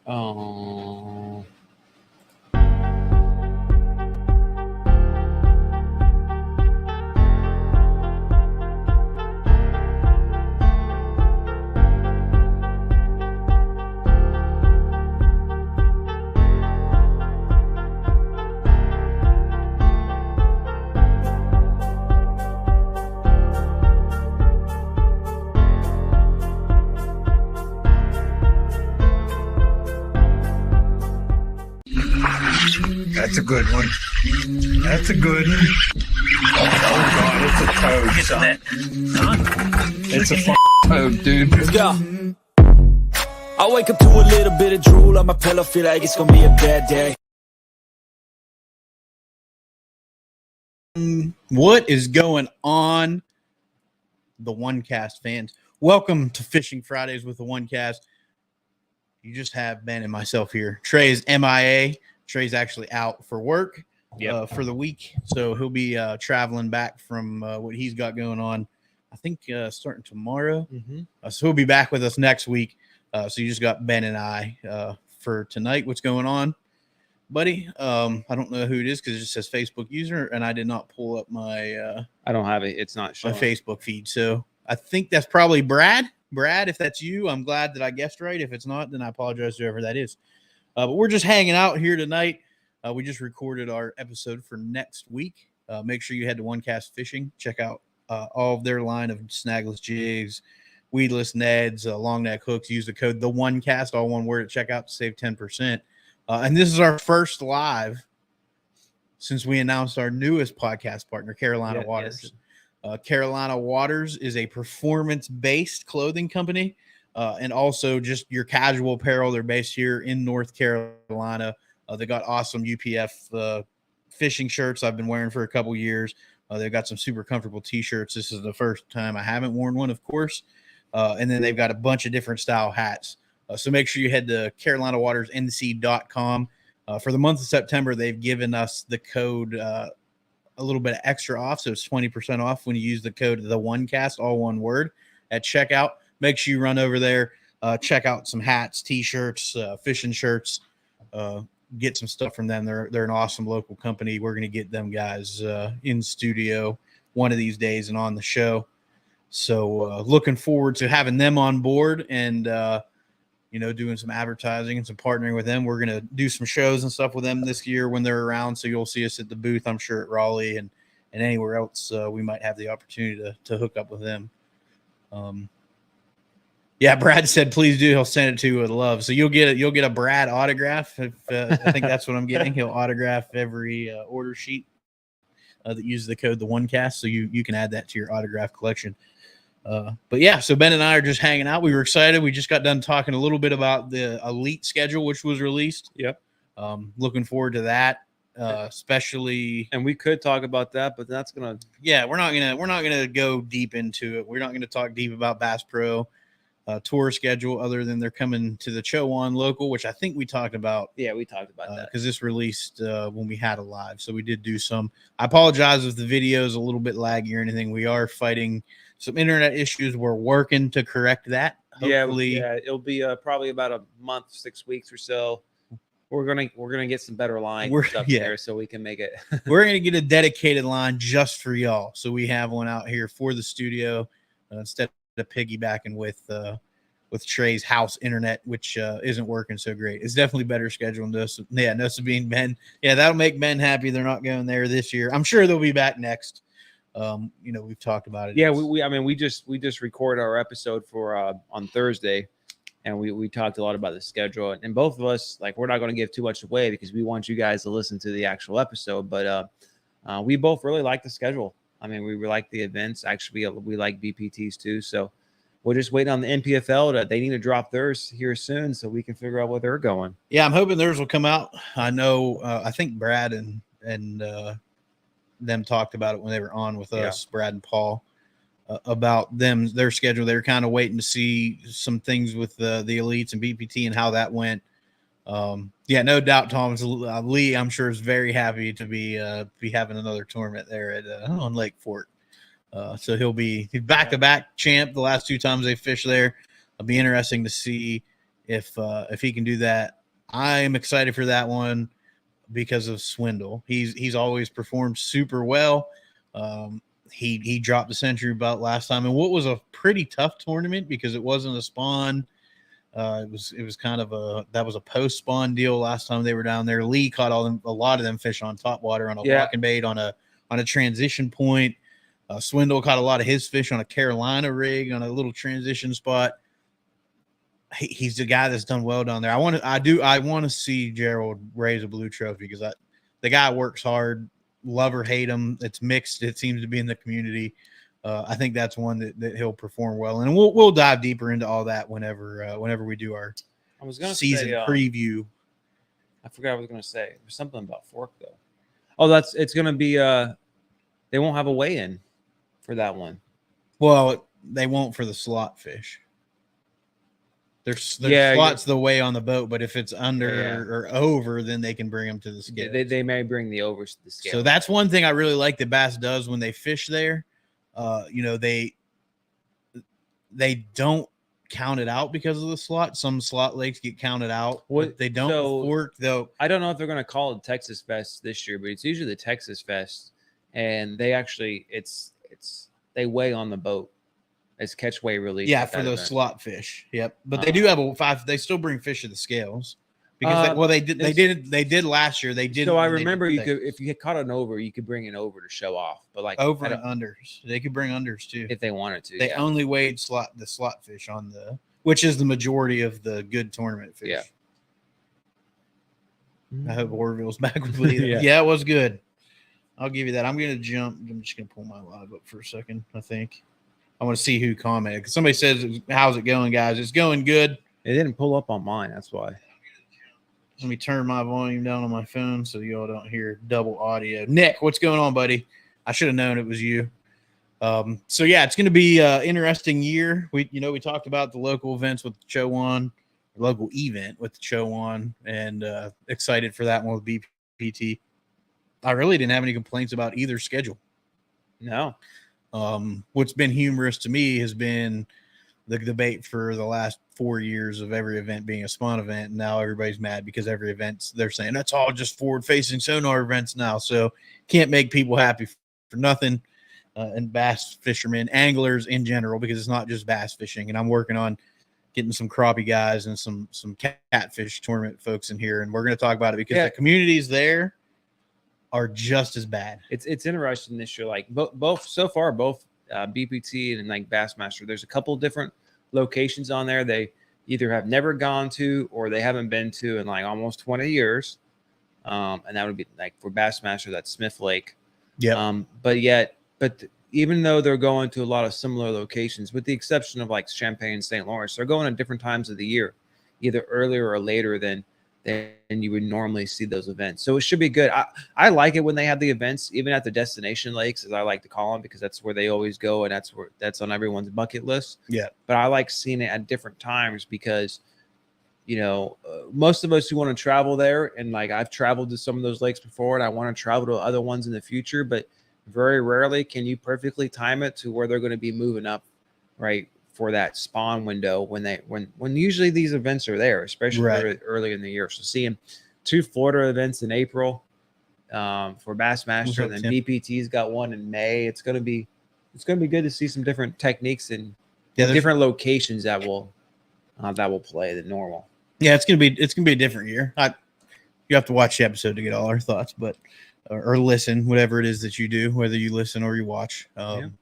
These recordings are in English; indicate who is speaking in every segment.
Speaker 1: Oh.
Speaker 2: That's a good one. That's a good one. Oh God, it's a toad, son. It's a toad, dude.
Speaker 3: Yeah. I wake up to a little bit of drool on my pillow, feel like it's gonna be a bad day.
Speaker 1: What is going on, the One Cast fans? Welcome to Fishing Fridays with the One Cast. You just have Ben and myself here. Trey is MIA. Trey's actually out for work for the week, so he'll be traveling back from what he's got going on. I think starting tomorrow. So he'll be back with us next week. So you just got Ben and I for tonight. What's going on, buddy? I don't know who it is because it just says Facebook user, and I did not pull up my.
Speaker 4: I don't have it. It's not showing.
Speaker 1: My Facebook feed. So I think that's probably Brad. Brad, if that's you, I'm glad that I guessed right. If it's not, then I apologize to whoever that is. But we're just hanging out here tonight. We just recorded our episode for next week. Make sure you head to One Cast Fishing. Check out all of their line of snagless jigs, weedless neds, long neck hooks. Use the code TheOneCast, all one word, at checkout to save 10%. And this is our first live since we announced our newest podcast partner, Carolina Waters.
Speaker 4: Yes.
Speaker 1: Carolina Waters is a performance-based clothing company. And also just your casual apparel. They're based here in North Carolina. They got awesome UPF fishing shirts I've been wearing for a couple years. They've got some super comfortable T-shirts. This is the first time I haven't worn one, of course. And then they've got a bunch of different style hats. So make sure you head to carolinawatersnc.com. For the month of September, they've given us the code a little bit of extra off. So it's 20% off when you use the code TheOneCast, all one word, at checkout. Make sure you run over there, check out some hats, T-shirts, fishing shirts, get some stuff from them. They're an awesome local company. We're going to get them guys in studio one of these days and on the show. So looking forward to having them on board and, doing some advertising and some partnering with them. We're going to do some shows and stuff with them this year when they're around. So you'll see us at the booth, I'm sure, at Raleigh and anywhere else we might have the opportunity to hook up with them. Yeah, Brad said, please do. He'll send it to you with love. So you'll get a Brad autograph. I think that's what I'm getting. He'll autograph every order sheet that uses the code TheOneCast. So you can add that to your autograph collection. But yeah, so Ben and I are just hanging out. We were excited. We just got done talking a little bit about the elite schedule, which was released.
Speaker 4: Yep.
Speaker 1: Looking forward to that. Especially,
Speaker 4: and we could talk about that, but that's gonna.
Speaker 1: Yeah, we're not gonna go deep into it. We're not gonna talk deep about Bass Pro tour schedule, other than they're coming to the Chowan local, which I think we talked about.
Speaker 4: Yeah, we talked about that
Speaker 1: because this released when we had a live, so we did do some. I apologize if the video is a little bit laggy or anything. We are fighting some internet issues. We're working to correct that. Hopefully,
Speaker 4: yeah, it'll be probably about a month, 6 weeks or so. We're gonna get some better line stuff there, so we can make it.
Speaker 1: We're gonna get a dedicated line just for y'all, so we have one out here for the studio instead of piggybacking with Trey's house internet, which isn't working so great. It's definitely better scheduled than us. Yeah, no Sabine, Ben. Yeah, that'll make Ben happy. They're not going there this year. I'm sure they'll be back next. We've talked about it.
Speaker 4: Yeah, we just recorded our episode for on Thursday. And we talked a lot about the schedule, and both of us, like, we're not going to give too much away because we want you guys to listen to the actual episode. But we both really like the schedule. I mean, we like the events. Actually, we like BPTs too. So we're just waiting on the NPFL. They need to drop theirs here soon so we can figure out where they're going.
Speaker 1: Yeah, I'm hoping theirs will come out. I know. I think Brad and them talked about it when they were on with us, Brad and Paul. About their schedule. They were kind of waiting to see some things with the elites and BPT and how that went. Yeah, no doubt Thomas Lee, I'm sure, is very happy to be having another tournament there at on Lake Fort. So he'll be back-to-back champ the last two times they fished there. It'll be interesting to see if he can do that I'm excited for that one because of Swindle. He's always performed super well. He dropped the century belt last time, and what was a pretty tough tournament because it wasn't a spawn. It was kind of a post spawn deal last time they were down there. Lee caught a lot of them fish on top water on a lock and bait on a transition point. Swindle caught a lot of his fish on a Carolina rig on a little transition spot. He's the guy that's done well down there. I want to see Gerald raise a blue trophy because the guy works hard. Love or hate him, it's mixed. It seems to be in the community. I think that's one that he'll perform well, and we'll dive deeper into all that whenever we do our season preview.
Speaker 4: I forgot what I was going to say. There's something about Fork though. Oh, it's going to be they won't have a weigh-in for that one.
Speaker 1: Well, they won't for the slot fish. There's slots the way on the boat, but if it's under or over, then they can bring them to the scale.
Speaker 4: They may bring the overs to the scale.
Speaker 1: So that's one thing I really like that Bass does when they fish there. They don't count it out because of the slot. Some slot lakes get counted out. What they don't Fork though.
Speaker 4: I don't know if they're going to call it Texas Fest this year, but it's usually the Texas Fest, and they actually they weigh on the boat. It's catch weigh release.
Speaker 1: Yeah, for those slot fish. Yep, but they do have a 5. They still bring fish to the scales because they did last year. They did.
Speaker 4: So I remember if you caught an over, you could bring an over to show off. But like
Speaker 1: over and unders, they could bring unders too
Speaker 4: if they wanted to.
Speaker 1: They only weighed the slot fish which is the majority of the good tournament fish.
Speaker 4: Yeah.
Speaker 1: I hope Orville's back with me. Yeah, it was good. I'll give you that. I'm gonna jump. I'm just gonna pull my live up for a second. I think. I want to see who commented because somebody says, "How's it going, guys?" It's going good.
Speaker 4: It didn't pull up on mine. That's why.
Speaker 1: Let me turn my volume down on my phone so y'all don't hear double audio. Nick, what's going on, buddy? I should have known it was you. So yeah, it's going to be an interesting year. We talked about the local events with the Chowan, local event with the Chowan, and excited for that one with BPT. I really didn't have any complaints about either schedule.
Speaker 4: No.
Speaker 1: What's been humorous to me has been the debate for the last 4 years of every event being a spawn event. And now everybody's mad because every event they're saying that's all just forward facing sonar events now. So can't make people happy for nothing. And bass fishermen, anglers in general, because it's not just bass fishing. And I'm working on getting some crappie guys and some catfish tournament folks in here. And we're going to talk about it because the communities there are just as bad.
Speaker 4: It's interesting this year. Like both BPT and like Bassmaster, there's a couple different locations on there they either have never gone to or they haven't been to in like almost 20 years. And that would be like for Bassmaster, that's Smith Lake.
Speaker 1: Yeah.
Speaker 4: But even though they're going to a lot of similar locations, with the exception of like Champaign and St. Lawrence, they're going at different times of the year, either earlier or later than you would normally see those events. So it should be good. I like it when they have the events, even at the destination lakes, as I like to call them, because that's where they always go. And that's on everyone's bucket list.
Speaker 1: Yeah.
Speaker 4: But I like seeing it at different times because, most of us who want to travel there, and like I've traveled to some of those lakes before and I want to travel to other ones in the future, but very rarely can you perfectly time it to where they're going to be moving up, right, for that spawn window when usually these events are there, especially early in the year. So seeing 2 Florida events in April for Bassmaster, and then BPT's got one in May. It's gonna be good to see some different techniques and different locations that will play than normal.
Speaker 1: Yeah, it's gonna be a different year. You have to watch the episode to get all our thoughts, but or listen, whatever it is that you do, whether you listen or you watch.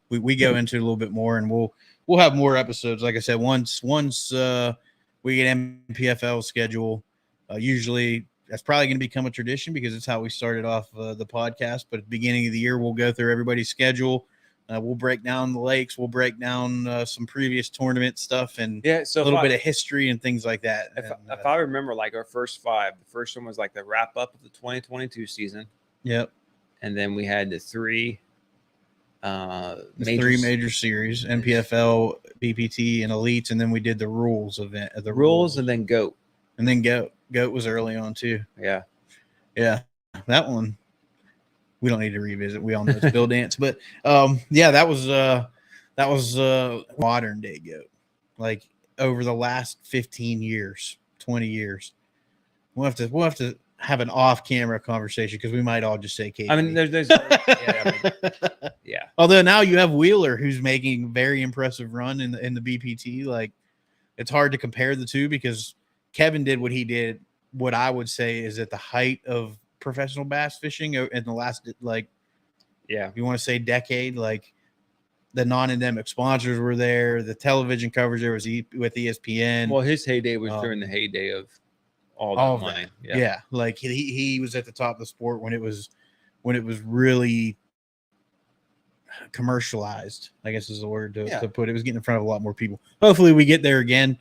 Speaker 1: We go into it a little bit more, and we'll have more episodes. Like I said, once we get MPFL schedule, usually that's probably going to become a tradition because it's how we started off the podcast. But at the beginning of the year, we'll go through everybody's schedule. We'll break down the lakes. We'll break down some previous tournament stuff and a little bit of history and things like that.
Speaker 4: If I remember, like our first 5, the first one was like the wrap up of the 2022 season.
Speaker 1: Yep.
Speaker 4: And then we had the 3
Speaker 1: major series, MPFL, BPT, and Elites, and then we did the rules event. The
Speaker 4: rules and then GOAT.
Speaker 1: And then GOAT was early on too.
Speaker 4: Yeah.
Speaker 1: That one we don't need to revisit. We all know it's Bill Dance, but that was modern day GOAT. Like over the last 15 years, 20 years, We'll have to have an off-camera conversation because we might all just say KP.
Speaker 4: I mean, there's yeah.
Speaker 1: Although now you have Wheeler, who's making very impressive run in the BPT. Like, it's hard to compare the two because Kevin did what he did. What I would say is at the height of professional bass fishing in the last, like,
Speaker 4: Yeah.
Speaker 1: if you want to say decade, like the non-endemic sponsors were there. The television coverage there was with ESPN.
Speaker 4: Well, his heyday was during the heyday of all that money.
Speaker 1: That. Yeah. Like he was at the top of the sport when it was really commercialized, I guess is the word to put it. It was getting in front of a lot more people. Hopefully we get there again.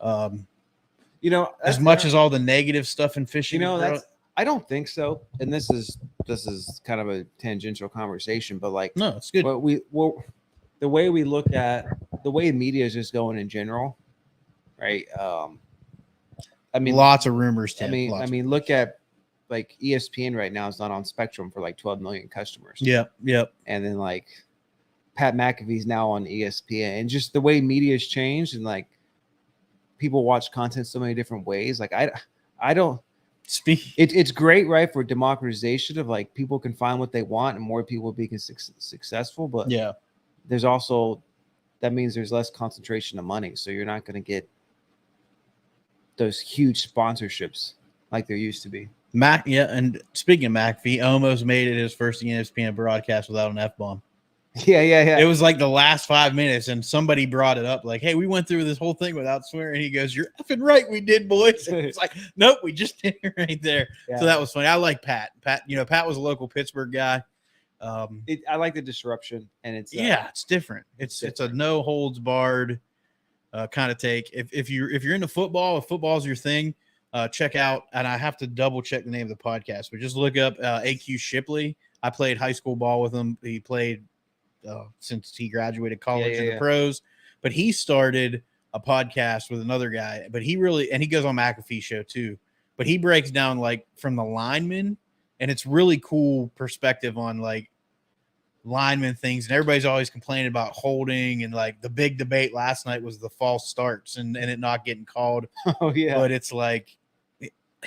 Speaker 1: As much as all the negative stuff in fishing,
Speaker 4: I don't think so. And this is kind of a tangential conversation, but like,
Speaker 1: no, it's good.
Speaker 4: The way we look at the way media is just going in general, right? I mean,
Speaker 1: lots of rumors.
Speaker 4: I mean, look at like ESPN right now is not on Spectrum for like 12 million customers.
Speaker 1: Yep.
Speaker 4: And then like Pat McAfee's now on ESPN, and just the way media has changed, and like people watch content so many different ways. Like I don't
Speaker 1: speak.
Speaker 4: It's great, right, for democratization of like people can find what they want and more people being successful. But
Speaker 1: yeah,
Speaker 4: there's also that means there's less concentration of money, so you're not going to get those huge sponsorships like there used to be.
Speaker 1: And speaking of McAfee, almost made it his first ESPN broadcast without an F-bomb.
Speaker 4: Yeah.
Speaker 1: It was like the last 5 minutes, and somebody brought it up, like, "Hey, we went through this whole thing without swearing." He goes, "You're effing right, we did, boys." And it's like, nope, we just did it right there. Yeah. So that was funny. I like Pat. Pat was a local Pittsburgh guy.
Speaker 4: I like the disruption, and it's
Speaker 1: it's different. It's a no holds barred kind of take. If you're into football, if football's your thing, check out, and I have to double check the name of the podcast, but just look up AQ Shipley. I played high school ball with him. He played since he graduated college in the pros, but he started a podcast with another guy, but he goes on McAfee show too, but he breaks down like from the linemen, and it's really cool perspective on like lineman things. And everybody's always complaining about holding, and like the big debate last night was the false starts and it not getting called.
Speaker 4: Oh yeah.
Speaker 1: But it's like,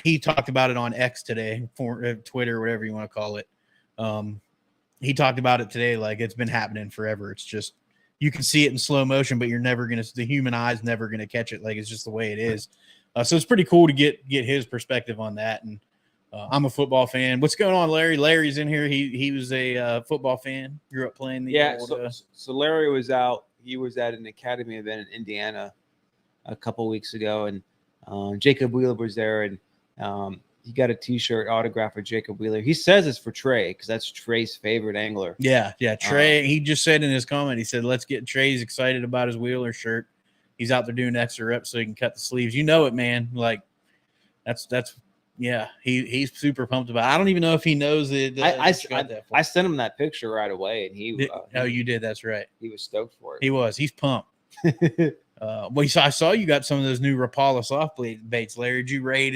Speaker 1: he talked about it on X today, for Twitter, whatever you want to call it. He talked about it today, like it's been happening forever. It's just, you can see it in slow motion, but the human eye's never going to catch it. Like, it's just the way it is. So it's pretty cool to get his perspective on that. And I'm a football fan. What's going on, Larry? Larry's in here. He was a football fan. Grew up playing the old,
Speaker 4: so Larry was out. He was at an academy event in Indiana a couple weeks ago, and Jacob Wheeler was there, and he got a T-shirt autograph for Jacob Wheeler. He says it's for Trey because that's Trey's favorite angler.
Speaker 1: Yeah. Trey, he just said in his comment, he said, "Let's get Trey's excited about his Wheeler shirt. He's out there doing extra reps so he can cut the sleeves." You know it, man. Like that's yeah. He's super pumped about it. I don't even know if he knows it.
Speaker 4: I sent him that picture right away, and he
Speaker 1: you did. That's right.
Speaker 4: He was stoked for it.
Speaker 1: He was. He's pumped. I saw you got some of those new Rapala soft baits, Larry. Did you raid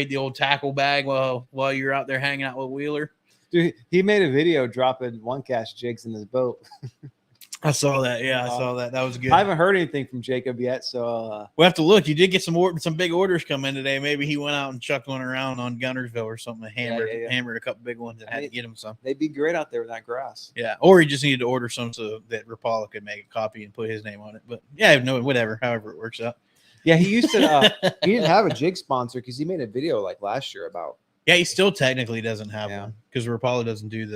Speaker 1: the old tackle bag while you're out there hanging out with Wheeler?
Speaker 4: Dude, he made a video dropping one cast jigs in his boat.
Speaker 1: I saw that. Yeah, I saw that. That was good.
Speaker 4: I haven't heard anything from Jacob yet, so
Speaker 1: we'll have to look. You did get some big orders come in today. Maybe he went out and chucked one around on Gunnersville or something, and hammered a couple big ones and had to get him some.
Speaker 4: They'd be great out there with that grass.
Speaker 1: Yeah, or he just needed to order some so that Rapala could make a copy and put his name on it. But yeah, no, whatever, however it works out.
Speaker 4: Yeah, he used to. He didn't have a jig sponsor because he made a video like last year about.
Speaker 1: Yeah, he still technically doesn't have one because Rapala doesn't do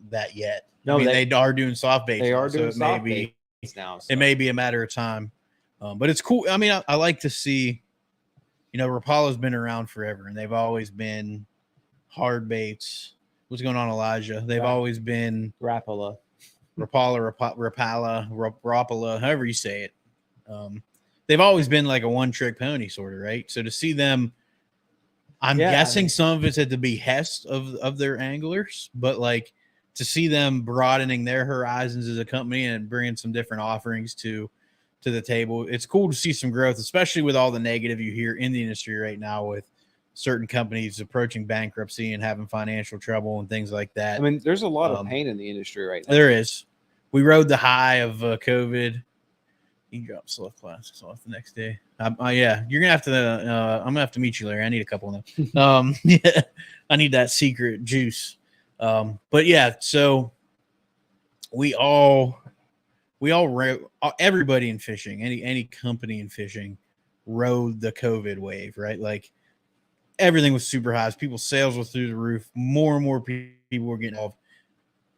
Speaker 1: that yet.
Speaker 4: No,
Speaker 1: they are doing soft baits.
Speaker 4: They are doing soft baits now. So.
Speaker 1: It may be a matter of time, but it's cool. I mean, I like to see. Rapala's been around forever, and they've always been hard baits. What's going on, Elijah? They've always been
Speaker 4: Rapala,
Speaker 1: however you say it. They've always been like a one-trick pony, sort of, right? So to see them, I'm guessing some of it's at the behest of their anglers, but like to see them broadening their horizons as a company and bringing some different offerings to the table, it's cool to see some growth, especially with all the negative you hear in the industry right now with certain companies approaching bankruptcy and having financial trouble and things like that.
Speaker 4: I mean, there's a lot of pain in the industry right now.
Speaker 1: There is. We rode the high of COVID. He dropped select classes off the next day. Yeah, you're gonna have to. I'm gonna have to meet you, Larry. I need a couple of them. Yeah, I need that secret juice. But yeah, so we all everybody in fishing, any company in fishing, rode the COVID wave, right? Like everything was super high. People's sales were through the roof. More and more people were getting involved.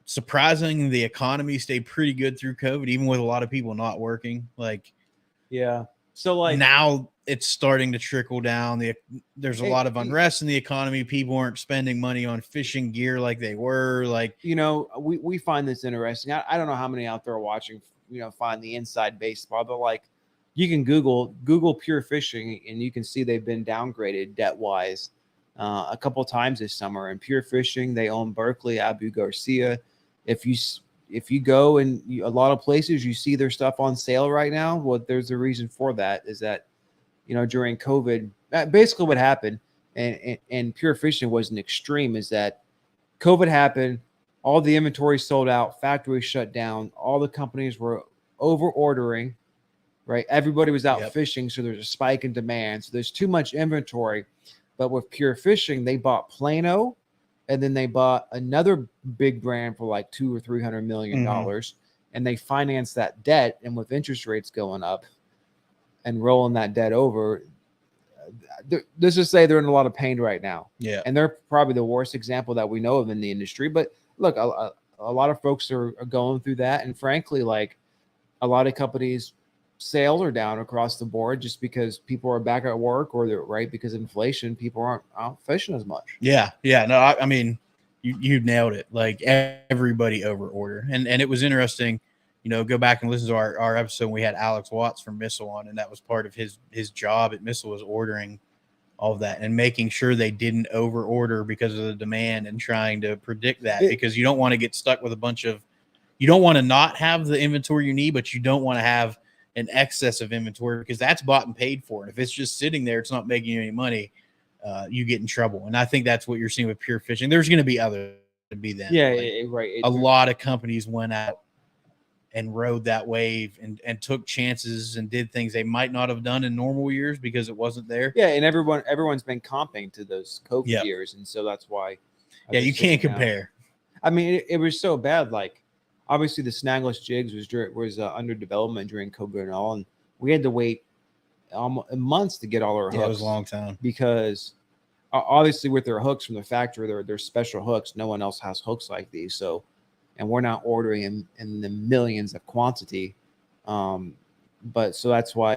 Speaker 1: Surprisingly, the economy stayed pretty good through COVID, even with a lot of people not working. Like,
Speaker 4: yeah. So like
Speaker 1: now it's starting to trickle down. There's a lot of unrest in the economy. People aren't spending money on fishing gear like they were. Like,
Speaker 4: we find this interesting. I don't know how many out there are watching, find the inside baseball, but like you can Google Pure Fishing and you can see they've been downgraded debt wise a couple times this summer. And Pure Fishing, they own Berkeley, Abu Garcia. If you go and a lot of places you see their stuff on sale right now, well, there's a reason for that. Is that during COVID, basically what happened, and Pure Fishing was an extreme, is that COVID happened, all the inventory sold out, factories shut down, all the companies were over ordering, right? Everybody was out fishing, so there's a spike in demand. So there's too much inventory. But with Pure Fishing, they bought Plano, and then they bought another big brand for like $200 or $300 million, and they financed that debt. And with interest rates going up and rolling that debt over, let's just say they're in a lot of pain right now.
Speaker 1: Yeah,
Speaker 4: and they're probably the worst example that we know of in the industry. But look, a lot of folks are going through that, and frankly, like a lot of companies, sales are down across the board just because people are back at work, or they're right because of inflation. People aren't out fishing as much.
Speaker 1: Yeah. No, I mean, you nailed it. Like everybody over order, and it was interesting. Go back and listen to our episode when we had Alex Watts from Missile on, and that was part of his job at Missile, was ordering all of that and making sure they didn't over order because of the demand, and trying to predict that, because you don't want to get stuck with you don't want to not have the inventory you need, but you don't want to have an excess of inventory, because that's bought and paid for. And if it's just sitting there, it's not making you any money, you get in trouble. And I think that's what you're seeing with Pure Fishing. There's going to be others to be them.
Speaker 4: Yeah,
Speaker 1: like,
Speaker 4: right.
Speaker 1: A lot of companies went out and rode that wave and took chances and did things they might not have done in normal years because it wasn't there.
Speaker 4: Yeah, and everyone's been comping to those COVID years, and so that's why.
Speaker 1: Yeah, you can't compare.
Speaker 4: I mean, it was so bad. Like, obviously, the snagless jigs was under development during COVID and all, and we had to wait months to get all our hooks.
Speaker 1: Yeah, it was a long time,
Speaker 4: because obviously with their hooks from the factory, they're special hooks. No one else has hooks like these, so, and we're not ordering in the millions of quantity. But so that's why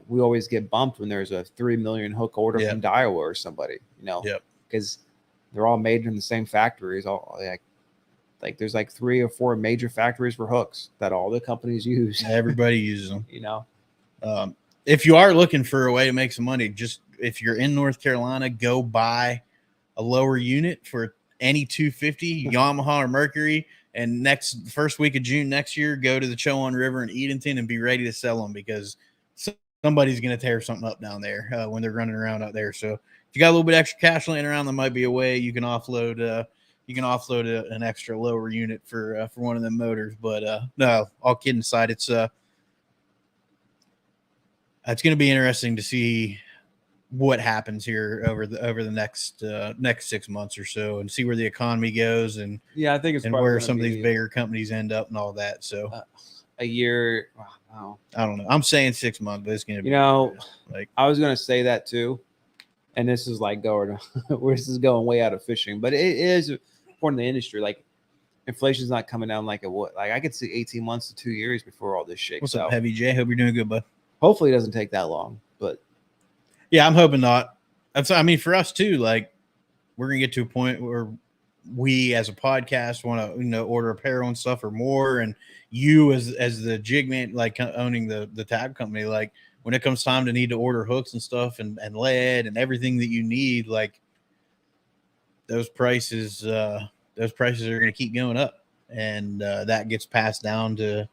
Speaker 4: we always get bumped when there's a 3 million hook order from Daiwa or somebody. Because they're all made in the same factories. All like there's like 3 or 4 major factories for hooks that all the companies use.
Speaker 1: Everybody uses them. If you are looking for a way to make some money, just if you're in North Carolina, go buy a lower unit for any 250 Yamaha or Mercury, and first week of June next year, go to the Chowan River in Edenton and be ready to sell them, because somebody's going to tear something up down there when they're running around out there. So if you got a little bit extra cash laying around, there might be a way you can offload an extra lower unit for one of them motors. But no, all kidding aside, it's going to be interesting to see what happens here over the next 6 months or so, and see where the economy goes, and
Speaker 4: I think it's
Speaker 1: where some of these bigger companies end up and all that. So
Speaker 4: a year,
Speaker 1: I don't know. I'm saying 6 months, but it's going to be
Speaker 4: like, I was going to say that too, and this is like this is going way out of fishing, but it is important in the industry. Like, inflation's not coming down like it would. Like, I could see 18 months to 2 years before all this shakes out.
Speaker 1: What's up, Heavy J? Hope you're doing good, bud.
Speaker 4: Hopefully it doesn't take that long, but
Speaker 1: yeah, I'm hoping not. I mean, for us too, like, we're going to get to a point where we as a podcast want to, order apparel and stuff or more. And you as the jig man, like owning the tab company, like when it comes time to need to order hooks and stuff and lead and everything that you need, like those prices are going to keep going up, and that gets passed down to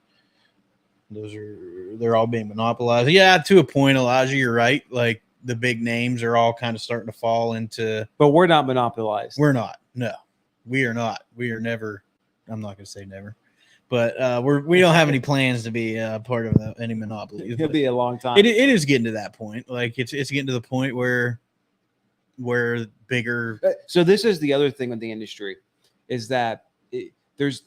Speaker 1: they're all being monopolized. Yeah, to a point, Elijah, you're right. Like, the big names are all kind of starting to fall into.
Speaker 4: But we're not monopolized.
Speaker 1: We're not. No, we are not. We are never. I'm not going to say never. but we don't have any plans to be part of any monopolies.
Speaker 4: It'll
Speaker 1: but
Speaker 4: be a long time.
Speaker 1: it is getting to that point. Like it's getting to the point where bigger.
Speaker 4: So this is the other thing with the industry is that there's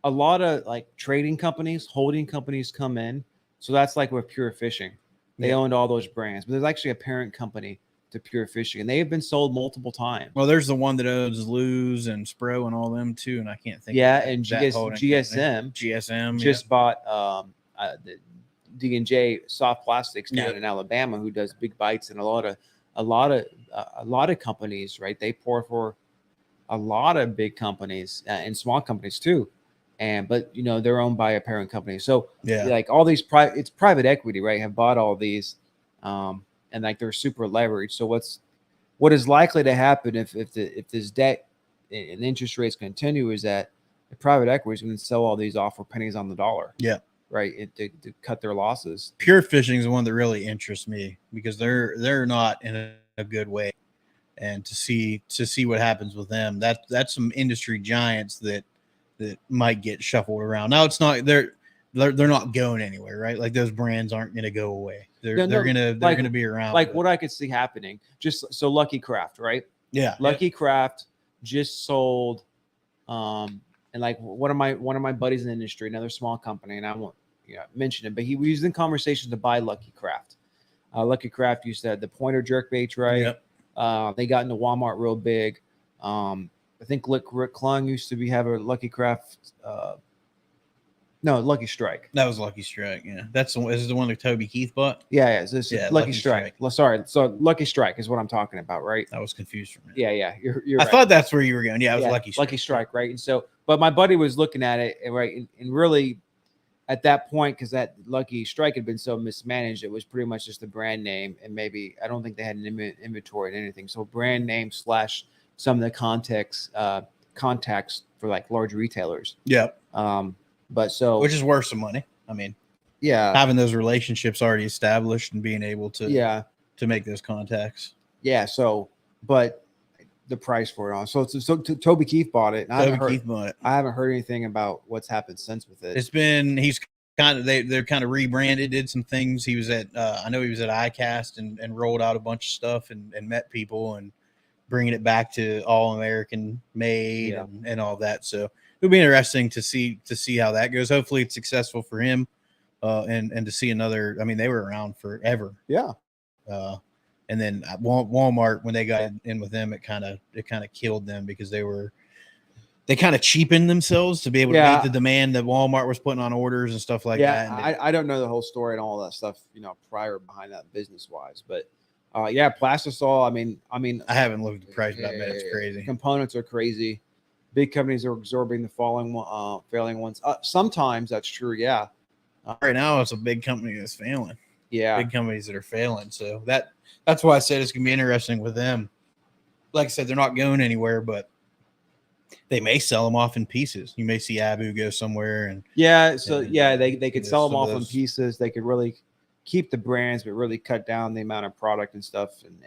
Speaker 4: a lot of like trading companies, holding companies come in. So that's like with Pure Fishing. They owned all those brands, but there's actually a parent company to Pure Fishing, and they have been sold multiple times.
Speaker 1: Well, there's the one that owns Luz and Spro and all them too, and I can't think.
Speaker 4: Yeah,
Speaker 1: of
Speaker 4: and
Speaker 1: that holding company. GSM
Speaker 4: just bought the D&J Soft Plastics down in Alabama, who does big bites, and a lot of companies, right? They pour for a lot of big companies and small companies too, but they're owned by a parent company. So like all these it's private equity, right? Have bought all these, and like they're super leveraged. So what is likely to happen if this debt and interest rates continue is that the private equity is going to sell all these off for pennies on the dollar.
Speaker 1: Yeah.
Speaker 4: Right. To cut their losses.
Speaker 1: Pure Fishing is the one that really interests me because they're not in a good way, and to see what happens with them, that's some industry giants that might get shuffled around. Now it's not they're not going anywhere, right? Like those brands aren't going to go away. They're gonna be around.
Speaker 4: Like what I could see happening, just so Lucky Craft, right?
Speaker 1: Yeah,
Speaker 4: Lucky Craft just sold, and like one of my buddies in the industry, another small company, and I won't mention it, but he was in conversation to buy Lucky Craft. Lucky Craft used to have the pointer jerk baits, right? Yep. They got into Walmart real big. I think Rick Klung used to have a Lucky Craft. No, Lucky Strike.
Speaker 1: That was Lucky Strike. Yeah, this is the one that Toby Keith bought.
Speaker 4: Yeah. So Lucky Strike. Sorry, so Lucky Strike is what I'm talking about, right?
Speaker 1: I was confused for a minute.
Speaker 4: Yeah. You're
Speaker 1: I
Speaker 4: right.
Speaker 1: thought that's where you were going. Yeah, it was Lucky Strike.
Speaker 4: Lucky Strike, right? And so, but my buddy was looking at it, right, and really at that point, because that Lucky Strike had been so mismanaged, it was pretty much just the brand name, and maybe I don't think they had an inventory and anything. So brand name / some of the contacts for like large retailers.
Speaker 1: Yeah.
Speaker 4: But so,
Speaker 1: which is worth some money. I mean, having those relationships already established and being able to make those contacts.
Speaker 4: Yeah. So, but the price for it on. So Toby Keith bought it. And I haven't heard anything about what's happened since with it.
Speaker 1: They're kind of rebranded, did some things. He was at, I know he was at ICAST and rolled out a bunch of stuff and met people and bringing it back to all American made and all that. So it'll be interesting to see how that goes. Hopefully it's successful for him, and to see another. I mean, they were around forever.
Speaker 4: Yeah.
Speaker 1: And then Walmart, when they got in with them, it kind of killed them because they kind of cheapened themselves to be able to meet the demand that Walmart was putting on orders and stuff like that.
Speaker 4: And I don't know the whole story and all that stuff, prior behind that business wise, but Plastisol. I mean, I
Speaker 1: haven't looked at the price, but I bet it's crazy.
Speaker 4: Components are crazy. Big companies are absorbing the failing ones. Sometimes that's true. Yeah.
Speaker 1: Right now, it's a big company that's failing.
Speaker 4: Yeah.
Speaker 1: Big companies that are failing. So that's why I said it's gonna be interesting with them. Like I said, they're not going anywhere, but they may sell them off in pieces. You may see Abu go somewhere and
Speaker 4: they could sell them off in pieces. They could really keep the brands, but really cut down the amount of product and stuff. And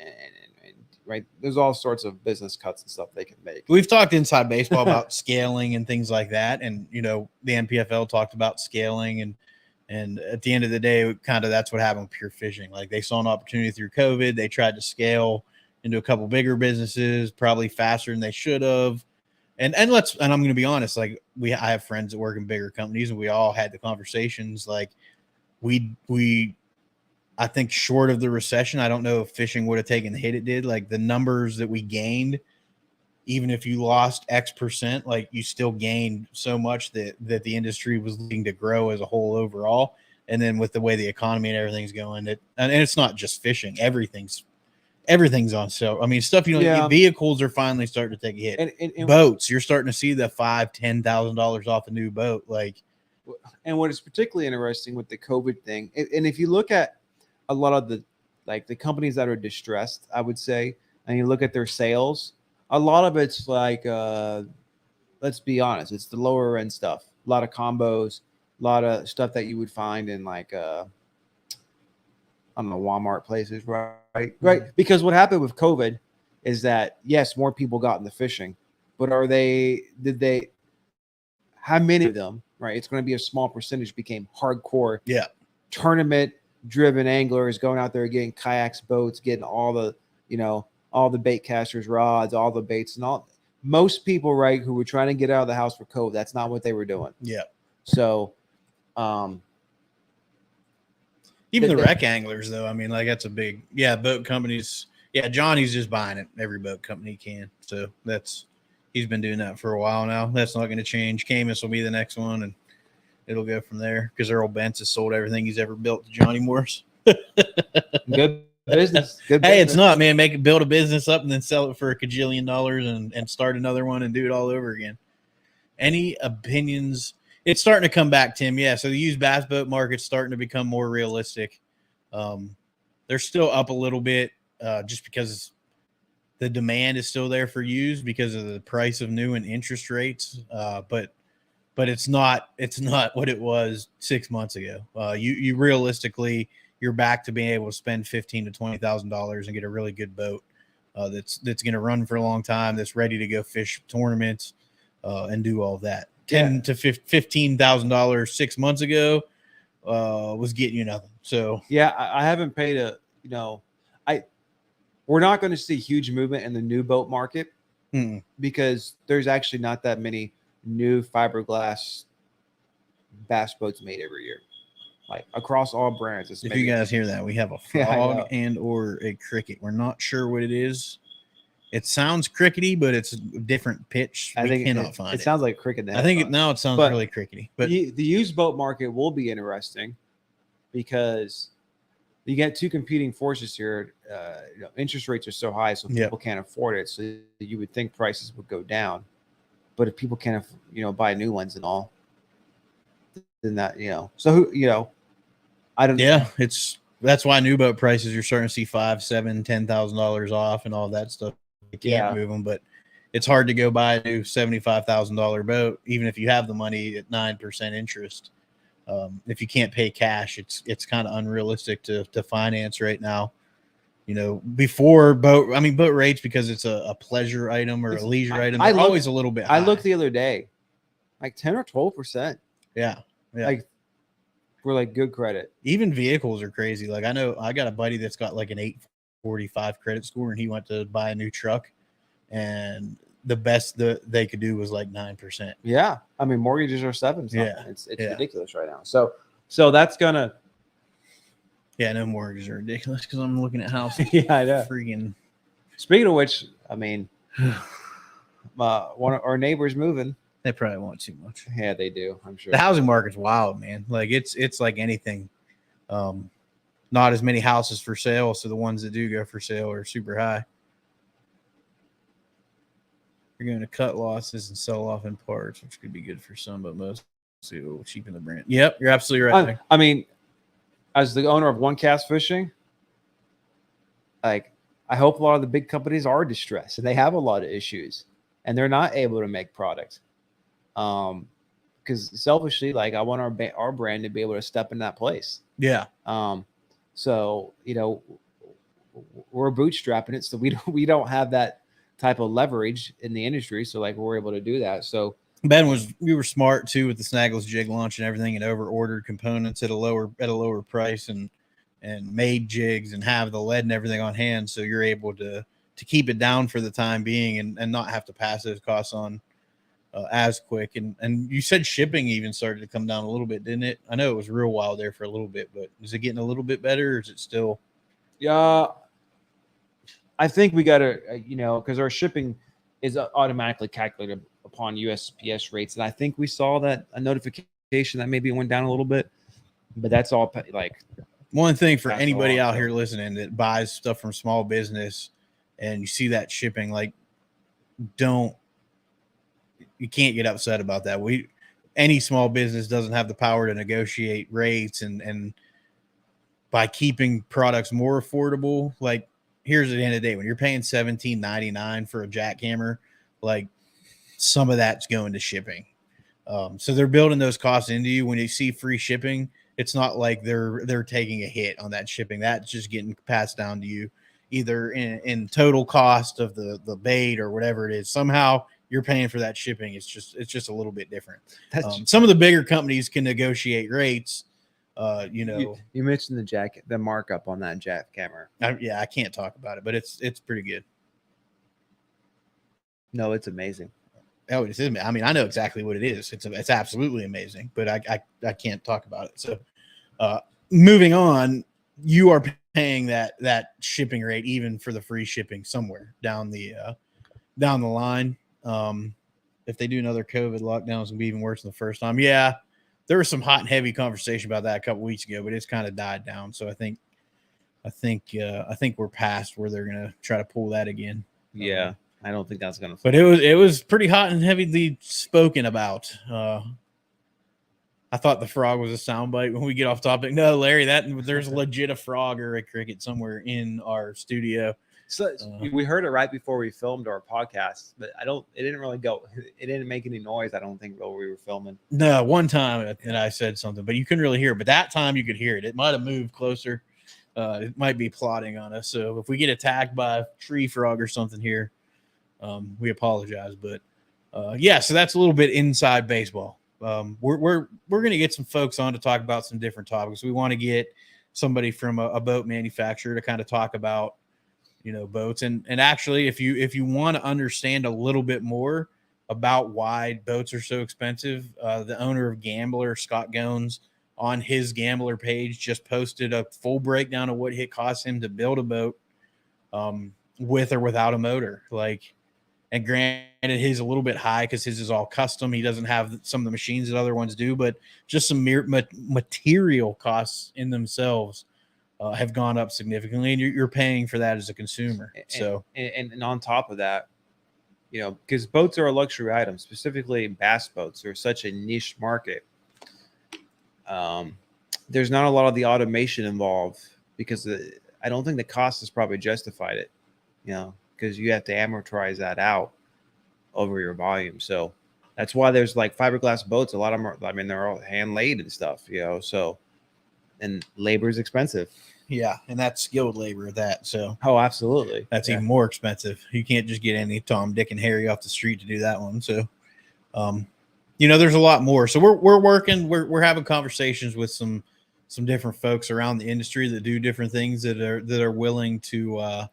Speaker 4: right, there's all sorts of business cuts and stuff they can make.
Speaker 1: We've talked inside baseball about scaling and things like that, and the NPFL talked about scaling, and at the end of the day, kind of that's what happened with Pure Fishing. Like they saw an opportunity through COVID, they tried to scale into a couple bigger businesses, probably faster than they should have. And I'm going to be honest, like I have friends that work in bigger companies, and we all had the conversations. Like I think short of the recession, I don't know if fishing would have taken the hit it did. Like the numbers that we gained, even if you lost X percent, like you still gained so much that the industry was looking to grow as a whole overall. And then with the way the economy and everything's going, and it's not just fishing, everything's on sale. I mean, stuff vehicles are finally starting to take a hit. And boats, you're starting to see the $5,000-$10,000 off a new boat. Like,
Speaker 4: and what is particularly interesting with the COVID thing, and if you look at a lot of the companies that are distressed, I would say, and you look at their sales, a lot of it's like, let's be honest, it's the lower end stuff. A lot of combos, a lot of stuff that you would find in like, I don't know, Walmart places, right? Right. Because what happened with COVID is that, yes, more people got into fishing, but how many of them right? It's going to be a small percentage became hardcore
Speaker 1: Yeah.
Speaker 4: tournament driven anglers going out there getting kayaks, boats, getting all the, all the bait casters, rods, all the baits and all. Most people, right, who were trying to get out of the house for COVID, that's not what they were doing.
Speaker 1: Yeah.
Speaker 4: So,
Speaker 1: even the wreck anglers, though, I mean, like that's a big, boat companies. Yeah, Johnny's just buying it. Every boat company can. So he's been doing that for a while now. That's not going to change. Camus will be the next one, and it'll go from there because Earl Bentz has sold everything he's ever built to Johnny Morse.
Speaker 4: Good business. Good
Speaker 1: Hey,
Speaker 4: business.
Speaker 1: it's not, man. Build a business up and then sell it for $1 gajillion and start another one and do it all over again. Any opinions? It's starting to come back, Tim. Yeah, so the used bass boat market's starting to become more realistic. They're still up a little bit just because the demand is still there for used because of the price of new and interest rates. But it's not what it was 6 months ago. You realistically, you're back to being able to spend $15,000 to $20,000 and get a really good boat that's going to run for a long time, that's ready to go fish tournaments and do all that. $10,000 to $15,000 6 months ago was getting you nothing. So
Speaker 4: yeah, I haven't paid we're not going to see huge movement in the new boat market because there's actually not that many new fiberglass bass boats made every year, like across all brands.
Speaker 1: If you guys hear that, we have a frog and or a cricket. We're not sure what it is. It sounds crickety, but it's a different pitch.
Speaker 4: I think
Speaker 1: cannot find it.
Speaker 4: It sounds like cricket.
Speaker 1: I think now it sounds really crickety. But
Speaker 4: the used boat market will be interesting because you get two competing forces here. Interest rates are so high, so people can't afford it. So you would think prices would go down, but if people can't, buy new ones and all, then that, So who, I don't.
Speaker 1: Yeah, that's why new boat prices you're starting to see $5,000, $7,000, $10,000 off and all that stuff. You can't move them, but it's hard to go buy a new $75,000 boat, even if you have the money at 9% interest. If you can't pay cash, it's kind of unrealistic to finance right now. Before boat rates, because it's a pleasure item or a leisure item, they're always a little bit high.
Speaker 4: I looked the other day, like 10 or 12%.
Speaker 1: Yeah.
Speaker 4: Like for like good credit.
Speaker 1: Even vehicles are crazy. Like I know I got a buddy that's got like an 845 credit score, and he went to buy a new truck, and the best that they could do was like 9%.
Speaker 4: Yeah, I mean mortgages are 7.
Speaker 1: Yeah,
Speaker 4: it's ridiculous right now. So that's gonna.
Speaker 1: Yeah, no mortgages are ridiculous because I'm looking at houses.
Speaker 4: Yeah, I know.
Speaker 1: Freaking.
Speaker 4: Speaking of which, I mean, one of our neighbors moving.
Speaker 1: They probably want too much.
Speaker 4: Yeah, they do. I'm sure.
Speaker 1: The housing market's wild, man. Like it's like anything. Not as many houses for sale, so the ones that do go for sale are super high. You're going to cut losses and sell off in parts, which could be good for some, but most will cheapen the brand. Yep, you're absolutely right.
Speaker 4: I mean, as the owner of One Cast Fishing, like I hope a lot of the big companies are distressed and they have a lot of issues and they're not able to make product. Because selfishly, like I want our brand to be able to step in that place.
Speaker 1: Yeah.
Speaker 4: So we're bootstrapping it, so we don't have that type of leverage in the industry. So like we're able to do that. So
Speaker 1: we were smart too with the Snaggles jig launch and everything, and over ordered components at a lower price and made jigs and have the lead and everything on hand, so you're able to keep it down for the time being and not have to pass those costs on as quick. And you said shipping even started to come down a little bit, didn't it? I know it was real wild there for a little bit, but is it getting a little bit better, or is it still?
Speaker 4: Yeah, I think we got to, because our shipping is automatically calculated upon USPS rates. And I think we saw that a notification that maybe went down a little bit, but that's all like
Speaker 1: one thing for anybody out here listening that buys stuff from small business and you see that shipping, like you can't get upset about that. Any small business doesn't have the power to negotiate rates and by keeping products more affordable. Like here's the end of the day, when you're paying $17.99 for a jackhammer, like some of that's going to shipping. So they're building those costs into you. When you see free shipping, it's not like they're taking a hit on that shipping. That's just getting passed down to you either in total cost of the bait or whatever it is. Somehow you're paying for that shipping. It's just a little bit different.
Speaker 4: That's
Speaker 1: Some of the bigger companies can negotiate rates.
Speaker 4: you mentioned the markup on that jack camera.
Speaker 1: I can't talk about it, but it's pretty good.
Speaker 4: No, it's amazing.
Speaker 1: Oh, it is. I mean, I know exactly what it is. It's absolutely amazing, but I can't talk about it. So, moving on, you are paying that shipping rate even for the free shipping somewhere down the line. If they do another COVID lockdown, it's gonna be even worse than the first time. Yeah, there was some hot and heavy conversation about that a couple weeks ago, but it's kind of died down. So I think we're past where they're gonna try to pull that again.
Speaker 4: Yeah. I don't think that's gonna.
Speaker 1: But it was pretty hot and heavily spoken about. I thought the frog was a soundbite when we get off topic. No, Larry, there's legit a frog or a cricket somewhere in our studio.
Speaker 4: So we heard it right before we filmed our podcast, but it didn't really go. It didn't make any noise. I don't think while we were filming.
Speaker 1: No, one time and I said something, but you couldn't really hear it. But that time you could hear it. It might have moved closer. It might be plotting on us. So if we get attacked by a tree frog or something here, we apologize, but so that's a little bit inside baseball. We're going to get some folks on to talk about some different topics. We want to get somebody from a boat manufacturer to kind of talk about, boats. And actually, if you want to understand a little bit more about why boats are so expensive, the owner of Gambler, Scott Gones, on his Gambler page just posted a full breakdown of what it costs him to build a boat with or without a motor. And granted, his a little bit high because his is all custom. He doesn't have some of the machines that other ones do, but just some material costs in themselves have gone up significantly, and you're paying for that as a consumer.
Speaker 4: And on top of that, because boats are a luxury item, specifically bass boats are such a niche market. There's not a lot of the automation involved because I don't think the cost has probably justified it. Because you have to amortize that out over your volume. So that's why there's like fiberglass boats. A lot of them are, they're all hand laid and stuff, and labor is expensive.
Speaker 1: Yeah. And that's skilled labor at that. So,
Speaker 4: oh, absolutely.
Speaker 1: That's even more expensive. You can't just get any Tom, Dick, and Harry off the street to do that one. So, there's a lot more. So we're working, we're having conversations with some different folks around the industry that do different things that are willing to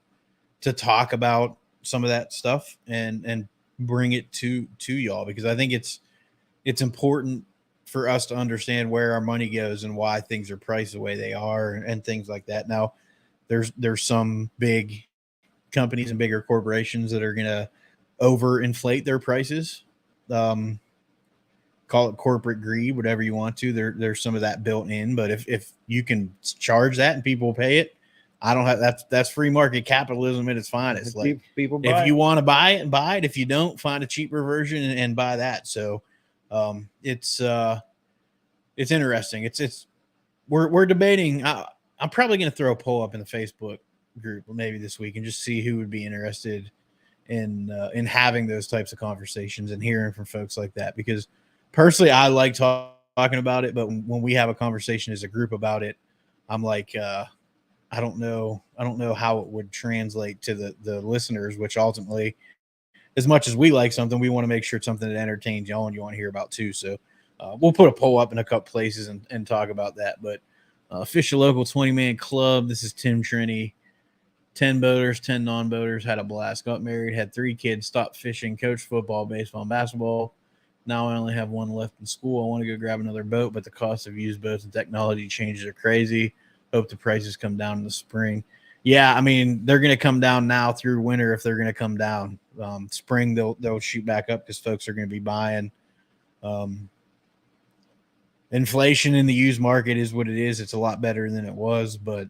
Speaker 1: talk about some of that stuff and bring it to y'all, because I think it's important for us to understand where our money goes and why things are priced the way they are and things like that. Now, there's some big companies and bigger corporations that are going to overinflate their prices. Call it corporate greed, whatever you want to. There's some of that built in, but if you can charge that and people pay it, I don't have that's free market capitalism at its finest. Like,
Speaker 4: people
Speaker 1: if you want to buy it. If you don't, find a cheaper version and buy that. So it's interesting. We're debating. I'm probably going to throw a poll up in the Facebook group maybe this week and just see who would be interested in having those types of conversations and hearing from folks like that. Because personally, I like talking about it, but when we have a conversation as a group about it, I'm like, I don't know how it would translate to the listeners, which ultimately, as much as we like something, we want to make sure it's something that entertains y'all and you want to hear about too. So we'll put a poll up in a couple places and talk about that. But official local 20-man club. This is Tim Trini. 10 boaters, 10 non-boaters, had a blast, got married, had 3 kids, stopped fishing, coached football, baseball, and basketball. Now I only have one left in school. I want to go grab another boat, but the cost of used boats and technology changes are crazy. Hope the prices come down in the spring. Yeah, they're going to come down now through winter if they're going to come down. Spring, they'll shoot back up because folks are going to be buying. Inflation in the used market is what it is. It's a lot better than it was, but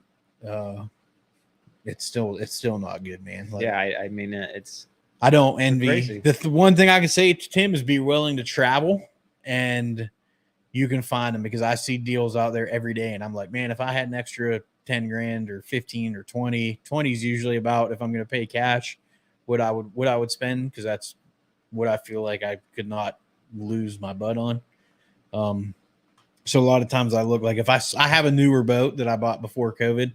Speaker 1: it's still not good, man.
Speaker 4: It's.
Speaker 1: I don't envy. The one thing I can say to Tim is be willing to travel, and you can find them, because I see deals out there every day, and I'm like, man, if I had an extra 10 grand or 15 or 20 is usually about, if I'm going to pay cash, what I would spend, because that's what I feel like I could not lose my butt on. So a lot of times I look like, if I have a newer boat that I bought before COVID,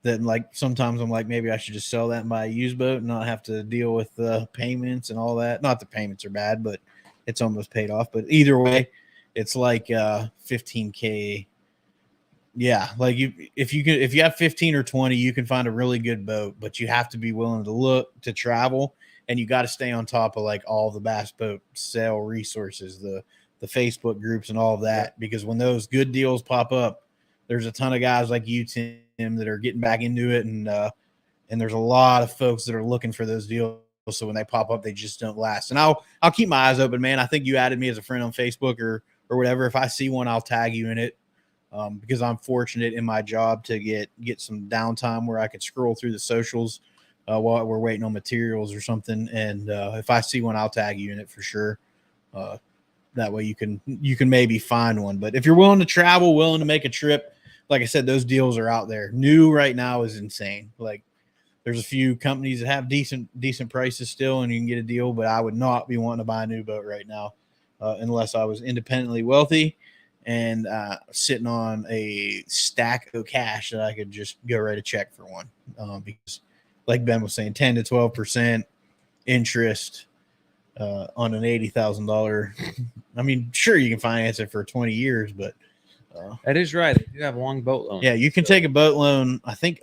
Speaker 1: that like sometimes I'm like, maybe I should just sell that and buy a used boat and not have to deal with the payments and all that. Not the payments are bad, but it's almost paid off. But either way, it's like 15K. Yeah, like if you have 15 or 20, you can find a really good boat, but you have to be willing to look to travel, and you got to stay on top of like all the bass boat sale resources, the Facebook groups and all of that, because when those good deals pop up, there's a ton of guys like you, Tim, that are getting back into it, and there's a lot of folks that are looking for those deals. So when they pop up, they just don't last. And I'll keep my eyes open, man. I think you added me as a friend on Facebook or whatever. If I see one, I'll tag you in it. Because I'm fortunate in my job to get some downtime where I could scroll through the socials while we're waiting on materials or something. And if I see one, I'll tag you in it for sure. That way you can maybe find one. But if you're willing to travel, willing to make a trip, like I said, those deals are out there. New right now is insane. Like there's a few companies that have decent prices still, and you can get a deal. But I would not be wanting to buy a new boat right now unless I was independently wealthy and sitting on a stack of cash that I could just go write a check for one. Because like Ben was saying, 10 to 12% interest on an $80,000. I mean, sure, you can finance it for 20 years, but
Speaker 4: that is right. You have a long boat loan.
Speaker 1: yeah, you can take a boat loan. I think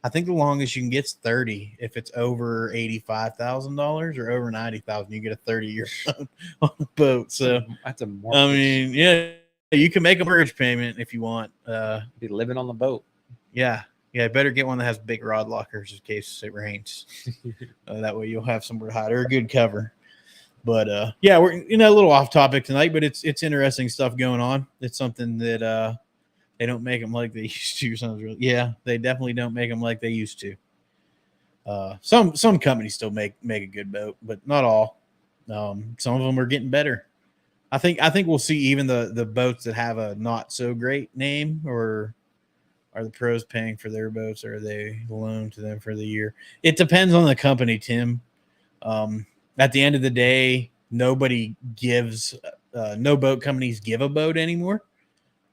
Speaker 1: the longest you can get is 30. If it's over $85,000 or over 90,000, you get a 30-year loan on a boat. So
Speaker 4: that's a mortgage.
Speaker 1: I mean, yeah, you can make a mortgage payment if you want.
Speaker 4: Be living on the boat.
Speaker 1: Yeah. Better get one that has big rod lockers in case it rains. That way you'll have somewhere to hide or a good cover. But yeah, we're a little off topic tonight, but it's interesting stuff going on. It's something that they don't make them like they used to. Sounds real. Yeah, they definitely don't make them like they used to. Some companies still make a good boat, but not all. Some of them are getting better. I think we'll see even the boats that have a not so great name, or are the pros paying for their boats, or are they loaned to them for the year? It depends on the company, Tim. At the end of the day, nobody gives no boat companies give a boat anymore.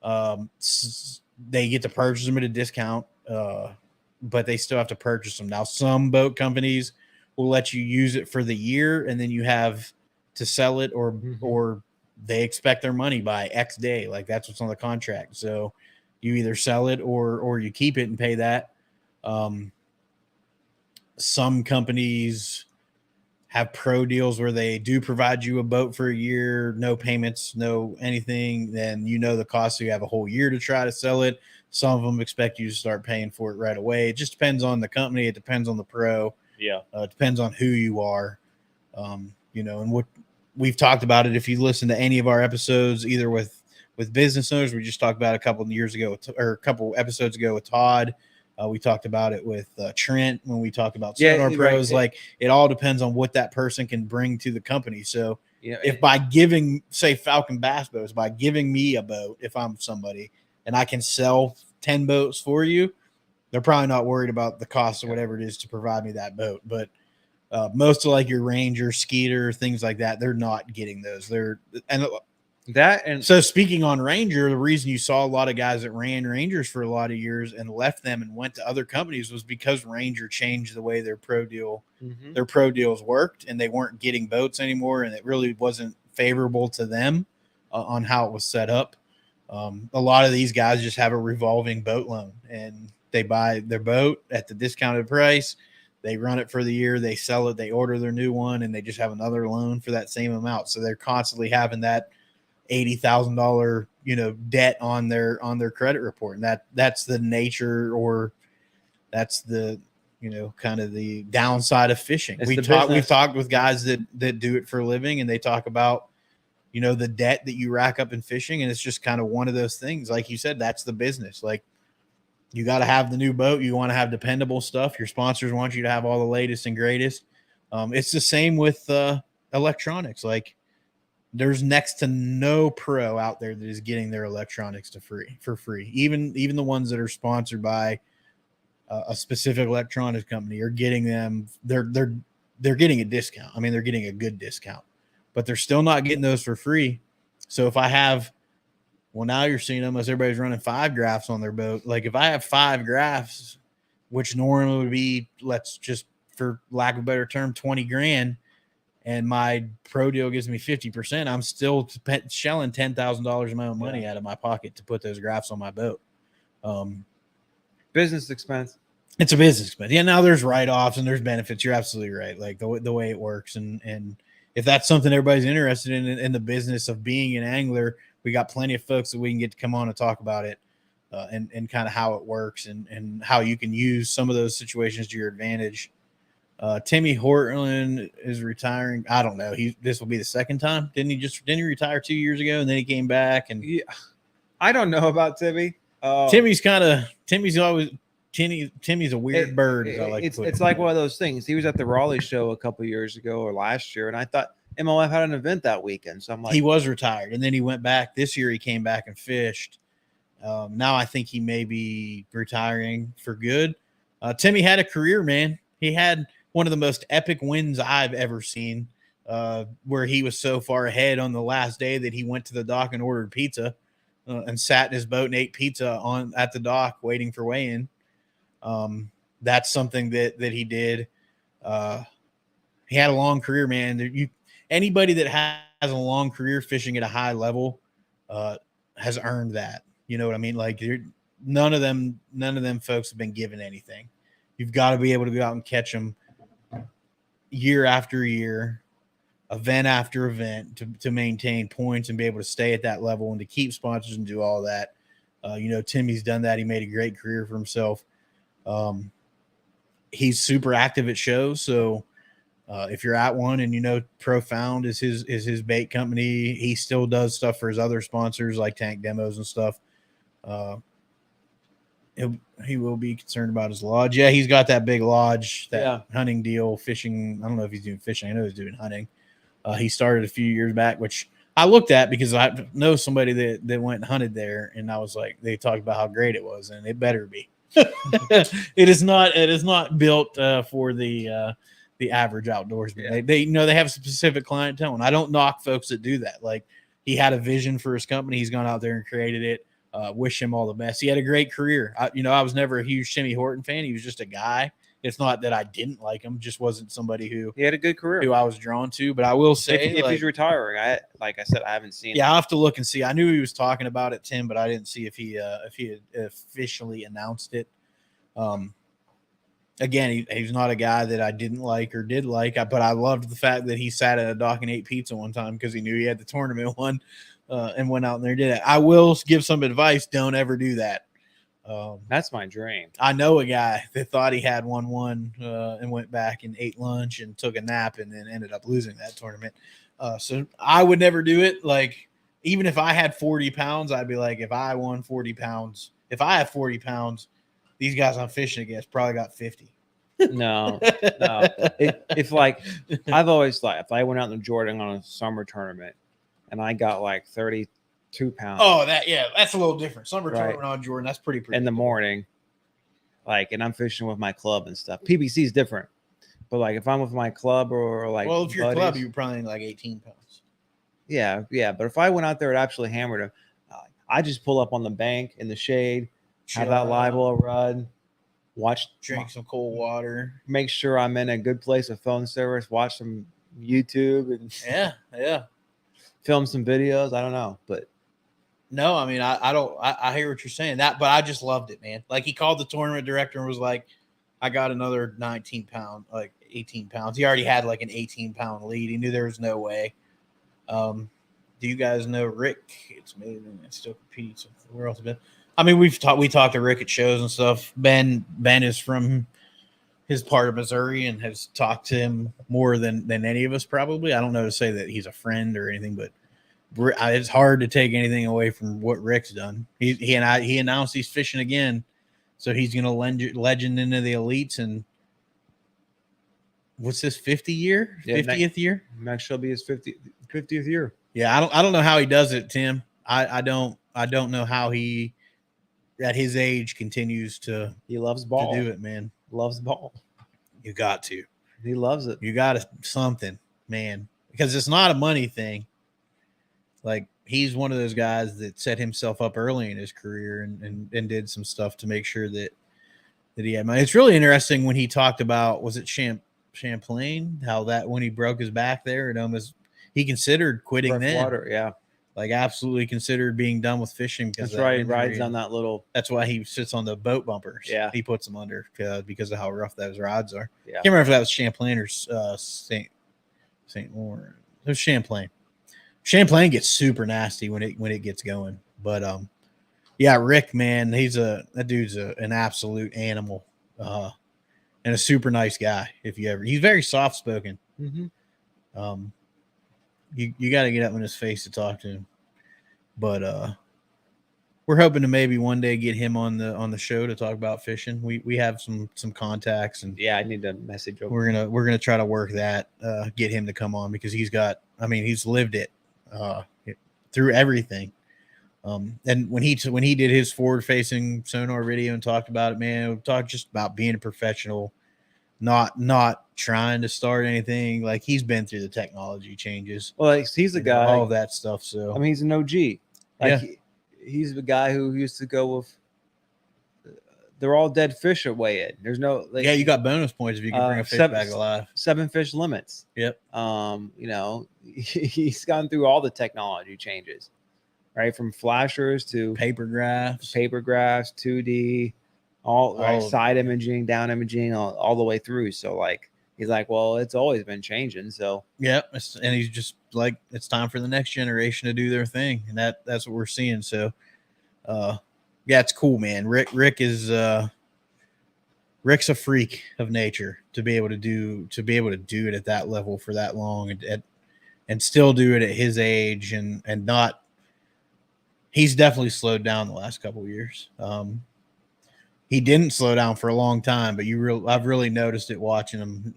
Speaker 1: They get to purchase them at a discount, but they still have to purchase them. Now, some boat companies will let you use it for the year, and then you have to sell it, or they expect their money by X day. Like that's what's on the contract. So you either sell it or you keep it and pay that. Some companies have pro deals where they do provide you a boat for a year, no payments, no anything. Then the cost, so you have a whole year to try to sell it. Some of them expect you to start paying for it right away. It just depends on the company. It depends on the pro.
Speaker 4: Yeah.
Speaker 1: It depends on who you are. And what we've talked about it. If you listen to any of our episodes, either with business owners, we just talked about a couple episodes ago with Todd. We talked about it with Trent when we talked about sonar pros. Right. Like it all depends on what that person can bring to the company. So if by giving, say, Falcon Bass Boats, by giving me a boat, if I'm somebody and I can sell 10 boats for you, they're probably not worried about the cost or whatever it is to provide me that boat. But most of like your Ranger, Skeeter, things like that, they're not getting those. So speaking on Ranger, the reason you saw a lot of guys that ran Rangers for a lot of years and left them and went to other companies was because Ranger changed the way their pro deals worked, and they weren't getting boats anymore, and it really wasn't favorable to them on how it was set up. A lot of these guys just have a revolving boat loan, and they buy their boat at the discounted price. They run it for the year, they sell it, they order their new one, and they just have another loan for that same amount. So they're constantly having that $80,000, debt on their credit report. And that's the nature, or that's the, kind of the downside of fishing. We've talked with guys that do it for a living, and they talk about, the debt that you rack up in fishing. And it's just kind of one of those things. Like you said, that's the business. Like you got to have the new boat. You want to have dependable stuff. Your sponsors want you to have all the latest and greatest. It's the same with electronics. Like, there's next to no pro out there that is getting their electronics for free. Even the ones that are sponsored by a specific electronics company are getting them. They're getting a discount. I mean, they're getting a good discount, but they're still not getting those for free. So if I have Well, now you're seeing almost everybody's running 5 grafts on their boat. Like if I have 5 grafts, which normally would be, let's just for lack of a better term, 20 grand, and my pro deal gives me 50%, I'm still shelling $10,000 of my own money out of my pocket to put those grafts on my boat.
Speaker 4: Business expense.
Speaker 1: It's a business expense. Yeah, now there's write-offs and there's benefits. You're absolutely right. Like the way it works. And if that's something everybody's interested in the business of being an angler, we got plenty of folks that we can get to come on and talk about it and kind of how it works and how you can use some of those situations to your advantage. Timmy Hortland is retiring. I don't know. This will be the second time. Didn't he retire 2 years ago and then he came back? And
Speaker 4: yeah, I don't know about Timmy.
Speaker 1: Timmy's a weird bird.
Speaker 4: It's like one of those things. He was at the Raleigh show a couple years ago or last year, and I thought MLF had an event that weekend. So I'm like,
Speaker 1: he was retired, and then he went back. This year, he came back and fished. Now I think he may be retiring for good. Timmy had a career, man. He had one of the most epic wins I've ever seen, where he was so far ahead on the last day that he went to the dock and ordered pizza and sat in his boat and ate pizza at the dock waiting for weigh-in. That's something that he did. He had a long career, man. Anybody that has a long career fishing at a high level has earned that. You know what I mean? Like none of them folks have been given anything. You've got to be able to go out and catch them year after year, event after event to maintain points and be able to stay at that level and to keep sponsors and do all that. Timmy's done that. He made a great career for himself. He's super active at shows. So if you're at one and Profound is his bait company, he still does stuff for his other sponsors like tank demos and stuff. He will be concerned about his lodge. Yeah, he's got that big lodge, hunting deal, fishing. I don't know if he's doing fishing. I know he's doing hunting. He started a few years back, which I looked at because I know somebody that went and hunted there, and I was like, they talked about how great it was, and it better be. It is not built for the average outdoorsman. Yeah. They have a specific clientele, and I don't knock folks that do that. Like he had a vision for his company. He's gone out there and created it. Wish him all the best. He had a great career. I was never a huge Timmy Horton fan. He was just a guy. It's not that I didn't like him, just wasn't somebody who
Speaker 4: he had a good career
Speaker 1: who I was drawn to. But I will say,
Speaker 4: if he's retiring, I said, I haven't seen.
Speaker 1: Yeah, I'll have to look and see. I knew he was talking about it, Tim, but I didn't see if he had officially announced it. Again, he's not a guy that I didn't like or did like, but I loved the fact that he sat at a dock and ate pizza one time because he knew he had the tournament one and went out there and did it. I will give some advice: don't ever do that.
Speaker 4: That's my dream.
Speaker 1: I know a guy that thought he had 1-1 and went back and ate lunch and took a nap and then ended up losing that tournament. So I would never do it. Like, even if I had 40 pounds, I'd be like, if I won 40 pounds, if I have 40 pounds, these guys I'm fishing against probably got 50.
Speaker 4: No. If I've always thought if I went out in Jordan on a summer tournament and I got like 32 pounds.
Speaker 1: Oh, that's a little different. Summer tournament on Jordan, that's pretty
Speaker 4: in the morning. And I'm fishing with my club and stuff. PBC is different. But if I'm with my club or
Speaker 1: if your club, you're probably like 18 pounds.
Speaker 4: Yeah. But if I went out there and actually hammered them, I just pull up on the bank in the shade, have that live oil run,
Speaker 1: drink some cold water,
Speaker 4: make sure I'm in a good place with phone service, watch some YouTube, and film some videos. I don't know, but
Speaker 1: no, I mean, I hear what you're saying but I just loved it, man. Like he called the tournament director and was like, I got another 19 pound, like 18 pounds. He already had like an 18-pound lead. He knew there was no way. Do you guys know Rick? It's amazing. It still competes. Where else has been? I mean, we talked to Rick at shows and stuff. Ben is from his part of Missouri and has talked to him more than any of us probably. I don't know to say that he's a friend or anything, but it's hard to take anything away from what Rick's done. He announced he's fishing again, so he's going to legend into the elites. And what's this 50th year?
Speaker 4: Next shall be his 50th year.
Speaker 1: Yeah, I don't know how he does it, Tim. I don't know how he at his age continues to.
Speaker 4: He loves ball.
Speaker 1: To do it, man.
Speaker 4: Loves ball.
Speaker 1: You got to.
Speaker 4: He loves it.
Speaker 1: You got to something, man, because it's not a money thing. Like he's one of those guys that set himself up early in his career and did some stuff to make sure that he had money. It's really interesting when he talked about, was it Champlain, how that when he broke his back there, he considered quitting
Speaker 4: Rough
Speaker 1: then.
Speaker 4: water, yeah.
Speaker 1: Like absolutely considered being done with fishing.
Speaker 4: That's right. He rides on that little.
Speaker 1: That's why he sits on the boat bumpers.
Speaker 4: Yeah.
Speaker 1: He puts them under because of how rough those rods are.
Speaker 4: Yeah.
Speaker 1: Can't remember if that was Champlain or St. Lawrence. It was Champlain. Champlain gets super nasty when it gets going. But yeah, Rick, man, that dude's an absolute animal. And a super nice guy. He's very soft spoken.
Speaker 4: Mm-hmm.
Speaker 1: You got to get up in his face to talk to him. But we're hoping to maybe one day get him on the show to talk about fishing. We have some contacts, and
Speaker 4: yeah, I need to message him.
Speaker 1: We're gonna try to work that, get him to come on, because he's lived it through everything. And when he did his forward facing sonar video and talked about it, man, we talked just about being a professional, not trying to start anything. Like, he's been through the technology changes.
Speaker 4: Well, he's a guy,
Speaker 1: all of that stuff. So
Speaker 4: I mean, he's an OG. Like, yeah. He's the guy who used to go with. They're all dead fish at weigh in. There's no. Like,
Speaker 1: yeah, you got bonus points if you can bring a fish back alive.
Speaker 4: 7 fish limits.
Speaker 1: Yep.
Speaker 4: He's gone through all the technology changes, right? From flashers to
Speaker 1: paper graphs,
Speaker 4: 2D, all side imaging, down imaging, all the way through. So like, he's like, well, it's always been changing. So
Speaker 1: yep, and he's just like, it's time for the next generation to do their thing, and that's what we're seeing. So, yeah, it's cool, man. Rick is Rick's a freak of nature to be able to do it at that level for that long, and still do it at his age, and not. He's definitely slowed down the last couple of years. He didn't slow down for a long time, but I've really noticed it watching him.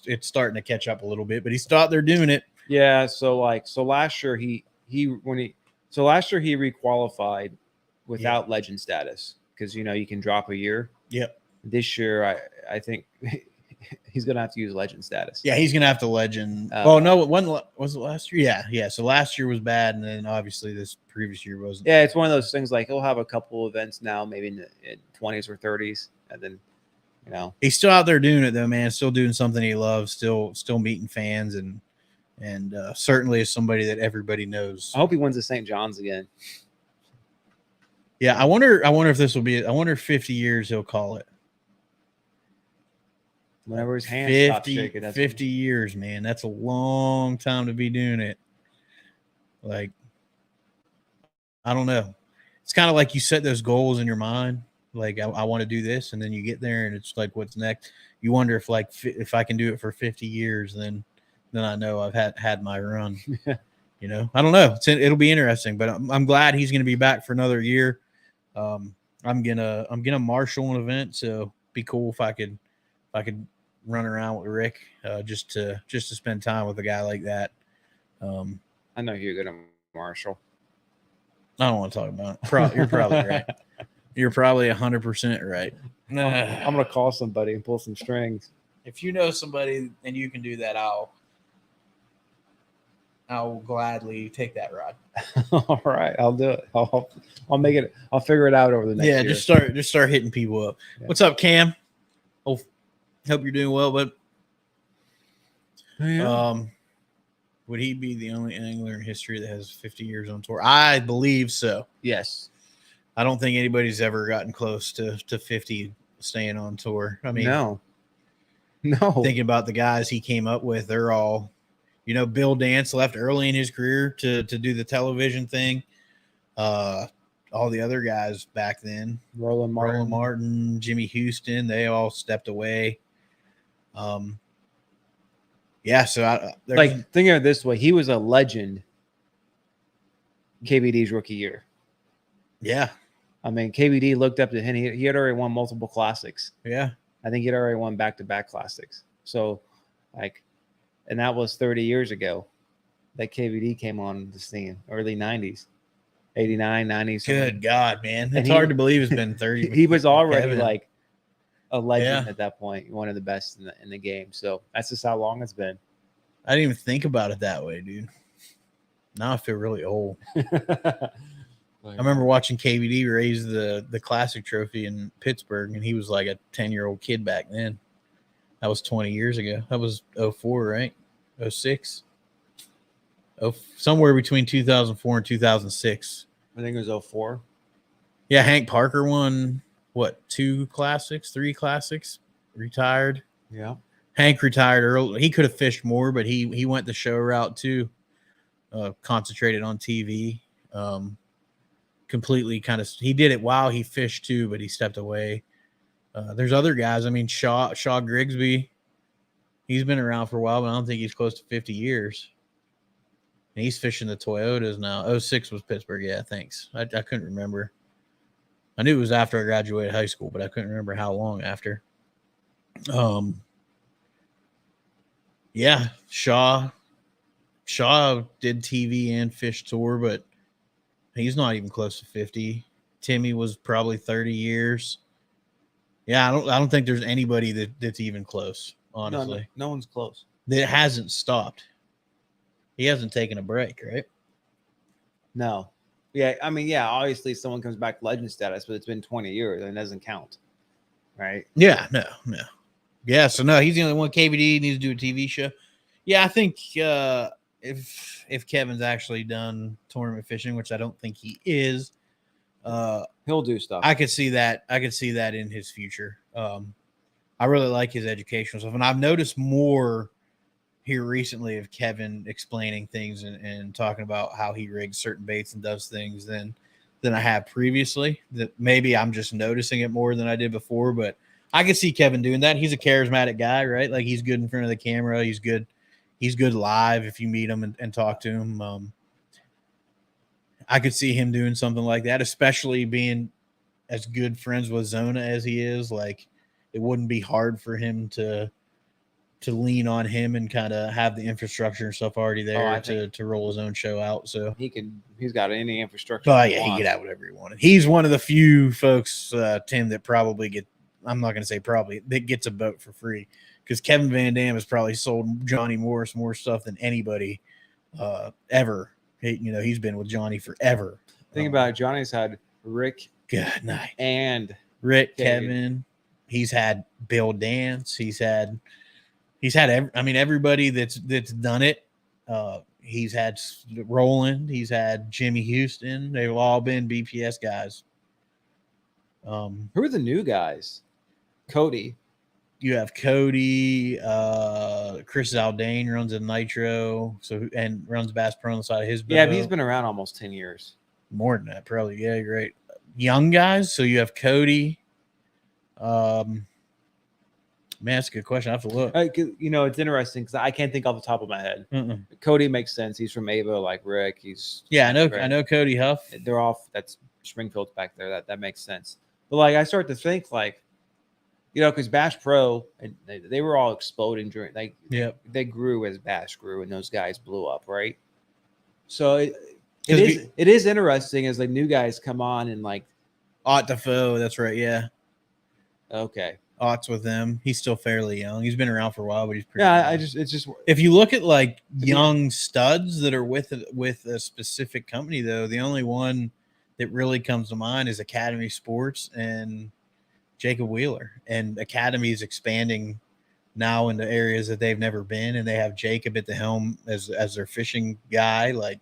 Speaker 1: It's starting to catch up a little bit, but he's out there doing it.
Speaker 4: Yeah. So last year he requalified without legend status, because you can drop a year.
Speaker 1: Yep.
Speaker 4: This year I think he's gonna have to use legend status.
Speaker 1: Yeah, he's gonna have to legend. No, when was it last year? Yeah. So last year was bad, and then obviously this previous year wasn't.
Speaker 4: Yeah, it's one of those things, like he'll have a couple events now, maybe in 20s or 30s, and then
Speaker 1: he's still out there doing it though, man. Still doing something he loves. Still meeting fans, and certainly is somebody that everybody knows.
Speaker 4: I hope he wins the St. John's again.
Speaker 1: Yeah, I wonder if this will be. I wonder if 50 years he'll call it.
Speaker 4: Whenever his hand stops shaking.
Speaker 1: 50 years, man. That's a long time to be doing it. Like, I don't know. It's kind of like you set those goals in your mind. Like, I want to do this, and then you get there, and it's like, what's next? You wonder if I can do it for 50 years, then I know I've had my run. I don't know. It'll be interesting, but I'm glad he's going to be back for another year. I'm gonna marshal an event, so it'd be cool if I could run around with Rick, just to spend time with a guy like that.
Speaker 4: I know you're gonna marshal.
Speaker 1: I don't want to talk about it. You're probably right. You're probably 100% right.
Speaker 4: I'm gonna call somebody and pull some strings.
Speaker 1: If you know somebody and you can do that, I'll gladly take that rod.
Speaker 4: All right, I'll do it. I'll make it. I'll figure it out over the next year.
Speaker 1: Just start hitting people up. Yeah. What's up, Cam? Oh, hope you're doing well, bud.
Speaker 4: Yeah.
Speaker 1: Would he be the only angler in history that has 50 years on tour? I believe so.
Speaker 4: Yes.
Speaker 1: I don't think anybody's ever gotten close to 50 staying on tour. I mean,
Speaker 4: no.
Speaker 1: Thinking about the guys he came up with, they're all, Bill Dance left early in his career to do the television thing. All the other guys back then,
Speaker 4: Roland
Speaker 1: Martin, Jimmy Houston, they all stepped away. Yeah, so
Speaker 4: think of it this way: he was a legend. KBD's rookie year.
Speaker 1: Yeah,
Speaker 4: I mean, KBD looked up to him. He had already won multiple classics.
Speaker 1: Yeah,
Speaker 4: I think he'd already won back-to-back classics. So, and that was 30 years ago that KBD came on the scene, early 90s, 89, 90s.
Speaker 1: Good God, man. It's hard to believe it's been 30.
Speaker 4: He was already like a legend at that point, one of the best in the game. So that's just how long it's been.
Speaker 1: I didn't even think about it that way, dude. Now I feel really old. I remember watching KVD raise the classic trophy in Pittsburgh, and he was like a 10-year-old kid back then. That was 20 years ago. That was 04, right? 06? Somewhere between 2004 and 2006.
Speaker 4: I think it was 04.
Speaker 1: Yeah, Hank Parker won, what, 2 classics, 3 classics, retired.
Speaker 4: Yeah.
Speaker 1: Hank retired early. He could have fished more, but he went the show route too, concentrated on TV. Completely kind of, he did it while he fished too, but he stepped away. There's other guys. I mean, Shaw Grigsby, he's been around for a while, but I don't think he's close to 50 years. And he's fishing the Toyotas now. 06 was Pittsburgh. Yeah, thanks. I couldn't remember. I knew it was after I graduated high school, but I couldn't remember how long after. Yeah, Shaw did TV and fish tour, but he's not even close to 50. Timmy was probably 30 years. Yeah, I don't think there's anybody that's even close, honestly.
Speaker 4: No one's close.
Speaker 1: That hasn't stopped. He hasn't taken a break, right?
Speaker 4: No. Yeah, I mean, yeah, obviously someone comes back legend status, but it's been 20 years and it doesn't count. Right?
Speaker 1: Yeah, no. Yeah, so no, he's the only one. KVD needs to do a TV show. Yeah, I think if Kevin's actually done tournament fishing, which I don't think he is,
Speaker 4: he'll do stuff.
Speaker 1: I could see that. I could see that in his future. I really like his educational stuff, and I've noticed more here recently of Kevin explaining things and talking about how he rigs certain baits and does things than I have previously. That maybe I'm just noticing it more than I did before, but I could see Kevin doing that. He's a charismatic guy, right? Like he's good in front of the camera. He's good live if you meet him and talk to him. I could see him doing something like that, especially being as good friends with Zona as he is. Like it wouldn't be hard for him to lean on him and kind of have the infrastructure and stuff already there to roll his own show out. So
Speaker 4: he's got any infrastructure.
Speaker 1: Oh yeah, he could have whatever he wanted. He's one of the few folks, Tim, that probably I'm not going to say probably, that gets a boat for free, because Kevin Van Dam has probably sold Johnny Morris more stuff than anybody ever. He's been with Johnny forever.
Speaker 4: Think about it. Johnny's had Rick,
Speaker 1: good night,
Speaker 4: and
Speaker 1: Rick, Kevin. He's had Bill Dance. He's had everybody that's done it. He's had Roland. He's had Jimmy Houston. They've all been BPS guys.
Speaker 4: Who are the new guys? Cody.
Speaker 1: You have Cody. Chris Zaldane runs a Nitro, and runs Bass Pro on the side of his boat.
Speaker 4: Yeah, but he's been around almost 10 years.
Speaker 1: More than that, probably. Yeah, great. Young guys. So you have Cody. Man, that's a good question. I have to look.
Speaker 4: It's interesting because I can't think off the top of my head. Cody makes sense. He's from Ava, like Rick.
Speaker 1: I know Cody Huff.
Speaker 4: They're off. That's Springfield's back there. That makes sense. But like, I start to think like, because Bass Pro and they were all exploding during they grew as Bass grew and those guys blew up, right? So it is interesting as like new guys come on and like
Speaker 1: Ott Defoe. That's right. Yeah.
Speaker 4: Okay.
Speaker 1: Ott's with them. He's still fairly young. He's been around for a while, but he's pretty
Speaker 4: young. It's just
Speaker 1: if you look at like young studs that are with a specific company, though, the only one that really comes to mind is Academy Sports and Jacob Wheeler. And Academy is expanding now into areas that they've never been, and they have Jacob at the helm as their fishing guy. Like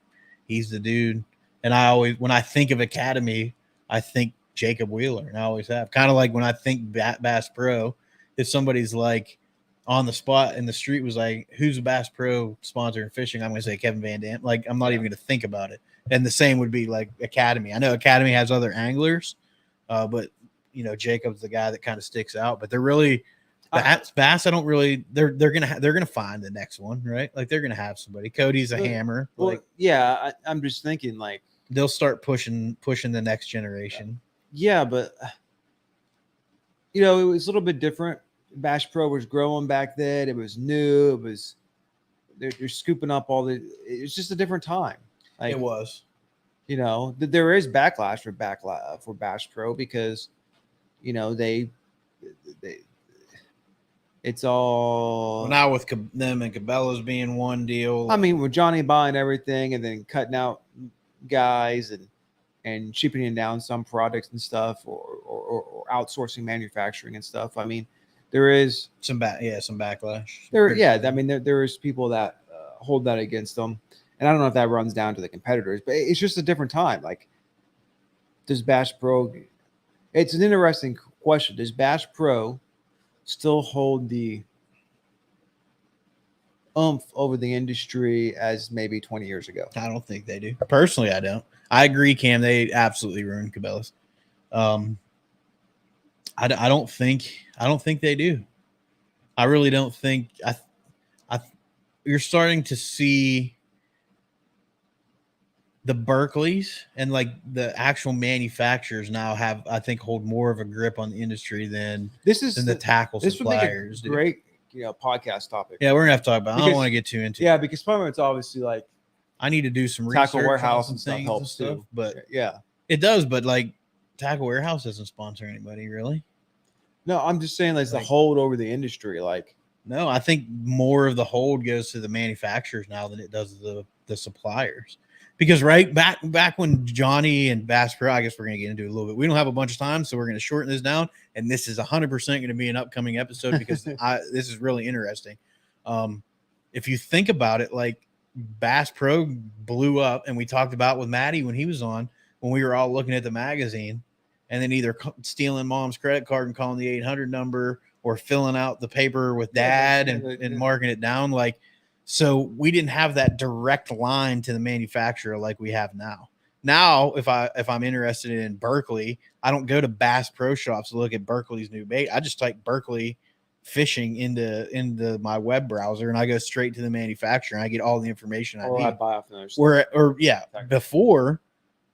Speaker 1: he's the dude. And I always, when I think of Academy, I think Jacob Wheeler, and I always have. Kind of like when I think Bass Pro, if somebody's like on the spot in the street was like, who's a Bass Pro sponsor in fishing, I'm going to say Kevin Van Dam. Like I'm not even going to think about it. And the same would be like Academy. I know Academy has other anglers, but Jacob's the guy that kind of sticks out. But they're really Bass. I don't really. They're gonna find the next one, right? Like they're gonna have somebody. Cody's a hammer.
Speaker 4: Well, yeah, I'm just thinking like
Speaker 1: they'll start pushing the next generation.
Speaker 4: Yeah, but it was a little bit different. Bass Pro was growing back then. It was new. It was they're scooping up all the. It's just a different time. Like,
Speaker 1: it was.
Speaker 4: There is backlash for Bass Pro because, they It's all.
Speaker 1: Well, now with them and Cabela's being one deal.
Speaker 4: I mean, with Johnny buying everything and then cutting out guys and shipping down some products and stuff, or outsourcing manufacturing and stuff. I mean, there is
Speaker 1: some backlash.
Speaker 4: I mean, there is people that hold that against them, and I don't know if that runs down to the competitors, but it's just a different time. Like, does Bass Pro? It's an interesting question. Does Bass Pro still hold the oomph over the industry as maybe 20 years ago?
Speaker 1: I don't think they do. Personally, I don't. I agree, Cam. They absolutely ruined Cabela's. I don't think they do. I really don't think. You're starting to see the Berkeleys and like the actual manufacturers now hold more of a grip on the industry than the tackle suppliers.
Speaker 4: This would make a great podcast topic.
Speaker 1: Yeah, we're gonna have to talk about. I don't want to get too into.
Speaker 4: Yeah, because some of it's obviously like
Speaker 1: I need to do some
Speaker 4: Tackle
Speaker 1: research
Speaker 4: Warehouse
Speaker 1: on
Speaker 4: and stuff
Speaker 1: things
Speaker 4: helps
Speaker 1: and stuff,
Speaker 4: too.
Speaker 1: but
Speaker 4: yeah,
Speaker 1: it does. But like Tackle Warehouse doesn't sponsor anybody, really.
Speaker 4: No, I'm just saying that's the hold over the industry. Like,
Speaker 1: no, I think more of the hold goes to the manufacturers now than it does the suppliers. Because back when Johnny and Bass Pro, I guess we're going to get into it a little bit. We don't have a bunch of time, so we're going to shorten this down. And this is 100% going to be an upcoming episode because this is really interesting. If you think about it, like Bass Pro blew up, and we talked about with Maddie when he was on, when we were all looking at the magazine, and then either stealing mom's credit card and calling the 800 number or filling out the paper with dad and marking it down. Like, so we didn't have that direct line to the manufacturer like we have now. Now, if I'm interested in Berkeley, I don't go to Bass Pro Shops to look at Berkeley's new bait. I just type Berkeley fishing into my web browser, and I go straight to the manufacturer and I get all the information I need.
Speaker 4: I buy off another store.
Speaker 1: Before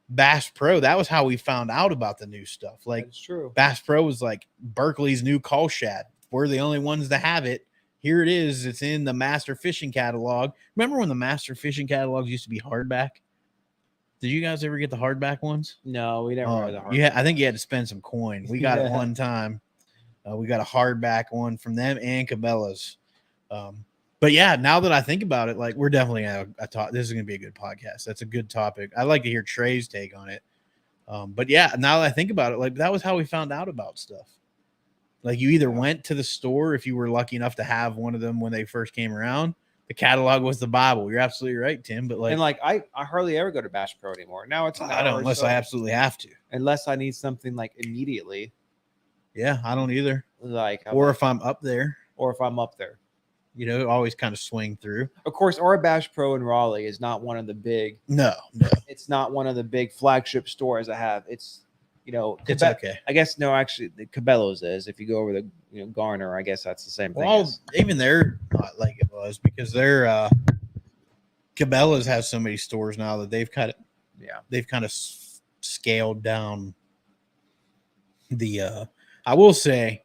Speaker 1: Bass Pro, that was how we found out about the new stuff. Like,
Speaker 4: that's true.
Speaker 1: Bass Pro was like Berkeley's new call shad. We're the only ones that have it. Here it is. It's in the Master Fishing Catalog. Remember when the Master Fishing Catalogs used to be hardback? Did you guys ever get the hardback ones?
Speaker 4: No, we never had the hardback.
Speaker 1: Yeah, I think you had to spend some coin. We got it one time. We got a hardback one from them and Cabela's. But yeah, now that I think about it, like, we're definitely this is going to be a good podcast. That's a good topic. I'd like to hear Trey's take on it. But yeah, now that I think about it, like, that was how we found out about stuff. Like, you either went to the store if you were lucky enough to have one of them when they first came around. The catalog was the Bible. You're absolutely right, Tim. But
Speaker 4: I hardly ever go to Bass Pro anymore. Now it's
Speaker 1: I don't unless I absolutely have to.
Speaker 4: Unless I need something like immediately.
Speaker 1: Yeah, I don't either.
Speaker 4: If I'm up there.
Speaker 1: You know, always kind of swing through.
Speaker 4: Of course, our Bass Pro in Raleigh is not one of the big.
Speaker 1: No.
Speaker 4: It's not one of the big flagship stores I have. It's,
Speaker 1: it's okay.
Speaker 4: I guess no, actually, the Cabela's is. If you go over the Garner, I guess that's the same thing.
Speaker 1: Well, even they're not like it was because they're Cabela's has so many stores now that they've kind of scaled down the. I will say,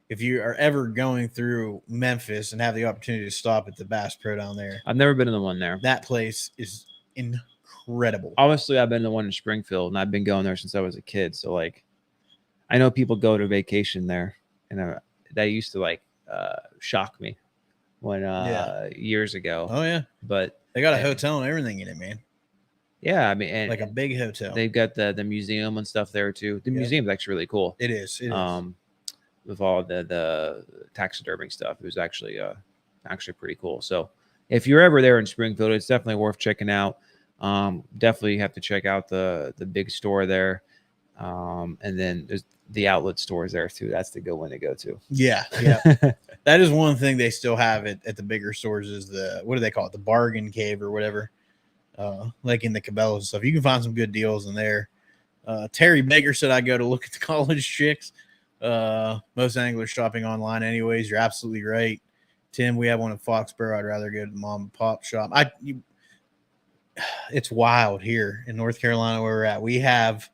Speaker 1: if you are ever going through Memphis and have the opportunity to stop at the Bass Pro down there,
Speaker 4: I've never been in the one there.
Speaker 1: That place is incredible.
Speaker 4: Obviously, I've been in the one in Springfield, and I've been going there since I was a kid. So, like, I know people go to vacation there, and that used to shock me when years ago.
Speaker 1: Oh yeah,
Speaker 4: but
Speaker 1: they got a hotel and everything in it, man.
Speaker 4: Yeah, I mean, and
Speaker 1: like a big hotel.
Speaker 4: They've got the museum and stuff there too. The museum's actually really cool.
Speaker 1: It is.
Speaker 4: With all the taxidermy stuff, it was actually pretty cool. So if you're ever there in Springfield, it's definitely worth checking out. Definitely have to check out the big store there, and then there's the outlet stores there too. That's the good one to go to.
Speaker 1: Yeah. That is one thing they still have at the bigger stores is what do they call it? The bargain cave or whatever. Like in the Cabela's and stuff, you can find some good deals in there. Terry Baker said I go to look at the college chicks. Most anglers shopping online anyways. You're absolutely right, Tim. We have one in Foxborough. I'd rather go to the mom and pop shop. It's wild here in North Carolina where we're at. We have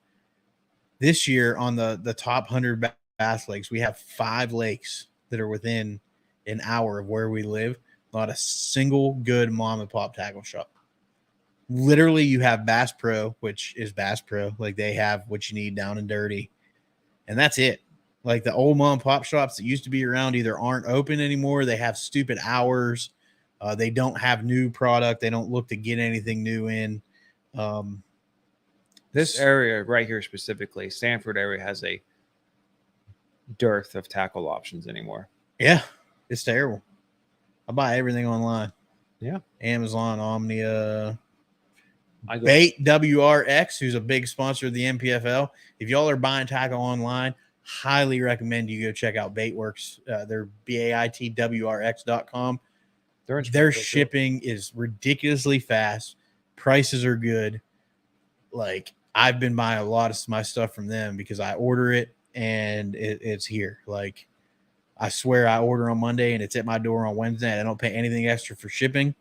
Speaker 1: this year on the top 100 bass lakes, we have 5 lakes that are within an hour of where we live. Not a single good mom and pop tackle shop. Literally, you have Bass Pro, which is Bass Pro. Like, they have what you need down and dirty, and that's it. Like the old mom and pop shops that used to be around either aren't open anymore. They have stupid hours. They don't have new product. They don't look to get anything new in.
Speaker 4: This area right here specifically, Sanford area, has a dearth of tackle options anymore.
Speaker 1: Yeah, it's terrible. I buy everything online.
Speaker 4: Yeah.
Speaker 1: Amazon, Omnia,
Speaker 4: I go,
Speaker 1: Bait WRX, who's a big sponsor of the MPFL. If y'all are buying tackle online, highly recommend you go check out Baitworks. They're BAITWRX.com. Their shipping is ridiculously fast. Prices are good. Like, I've been buying a lot of my stuff from them because I order it and it's here. Like, I swear I order on Monday and it's at my door on Wednesday. And I don't pay anything extra for shipping.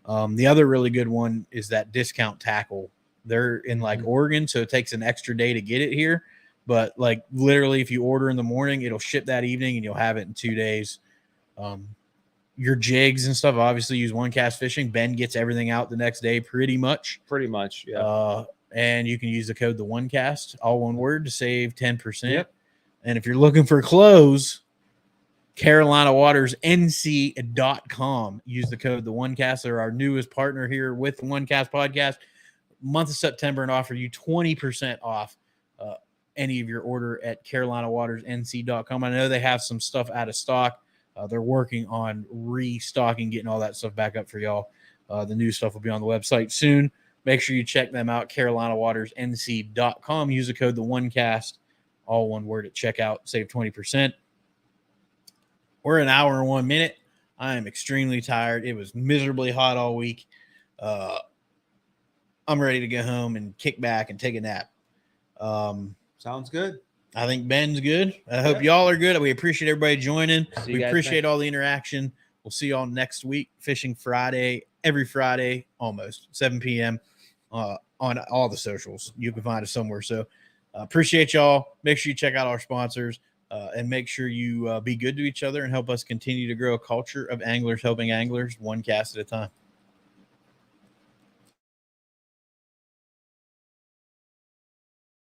Speaker 1: The other really good one is that Discount Tackle. They're in like Oregon, so it takes an extra day to get it here. But like literally, if you order in the morning, it'll ship that evening and you'll have it in 2 days. Your jigs and stuff, obviously use One Cast Fishing. Ben gets everything out the next day pretty much.
Speaker 4: Yeah.
Speaker 1: And you can use the code TheOneCast, all one word, to save 10%.
Speaker 4: Yep.
Speaker 1: And if you're looking for clothes, CarolinaWatersNC.com. Use the code TheOneCast. They're our newest partner here with the One Cast podcast. Month of September, and offer you 20% off any of your order at CarolinaWatersNC.com. I know they have some stuff out of stock. They're working on restocking, getting all that stuff back up for y'all. The new stuff will be on the website soon. Make sure you check them out, CarolinaWatersNC.com. Use the code TheOneCast, all one word at checkout. Save 20%. We're an hour and 1 minute. I am extremely tired. It was miserably hot all week. I'm ready to go home and kick back and take a nap.
Speaker 4: Sounds good.
Speaker 1: I think Ben's good. I hope y'all are good. We appreciate everybody joining. We appreciate all the interaction. We'll see y'all next week. Fishing Friday, every Friday, almost 7 p.m. On all the socials. You can find us somewhere. So appreciate y'all. Make sure you check out our sponsors and make sure you be good to each other and help us continue to grow a culture of anglers helping anglers, one cast at a time.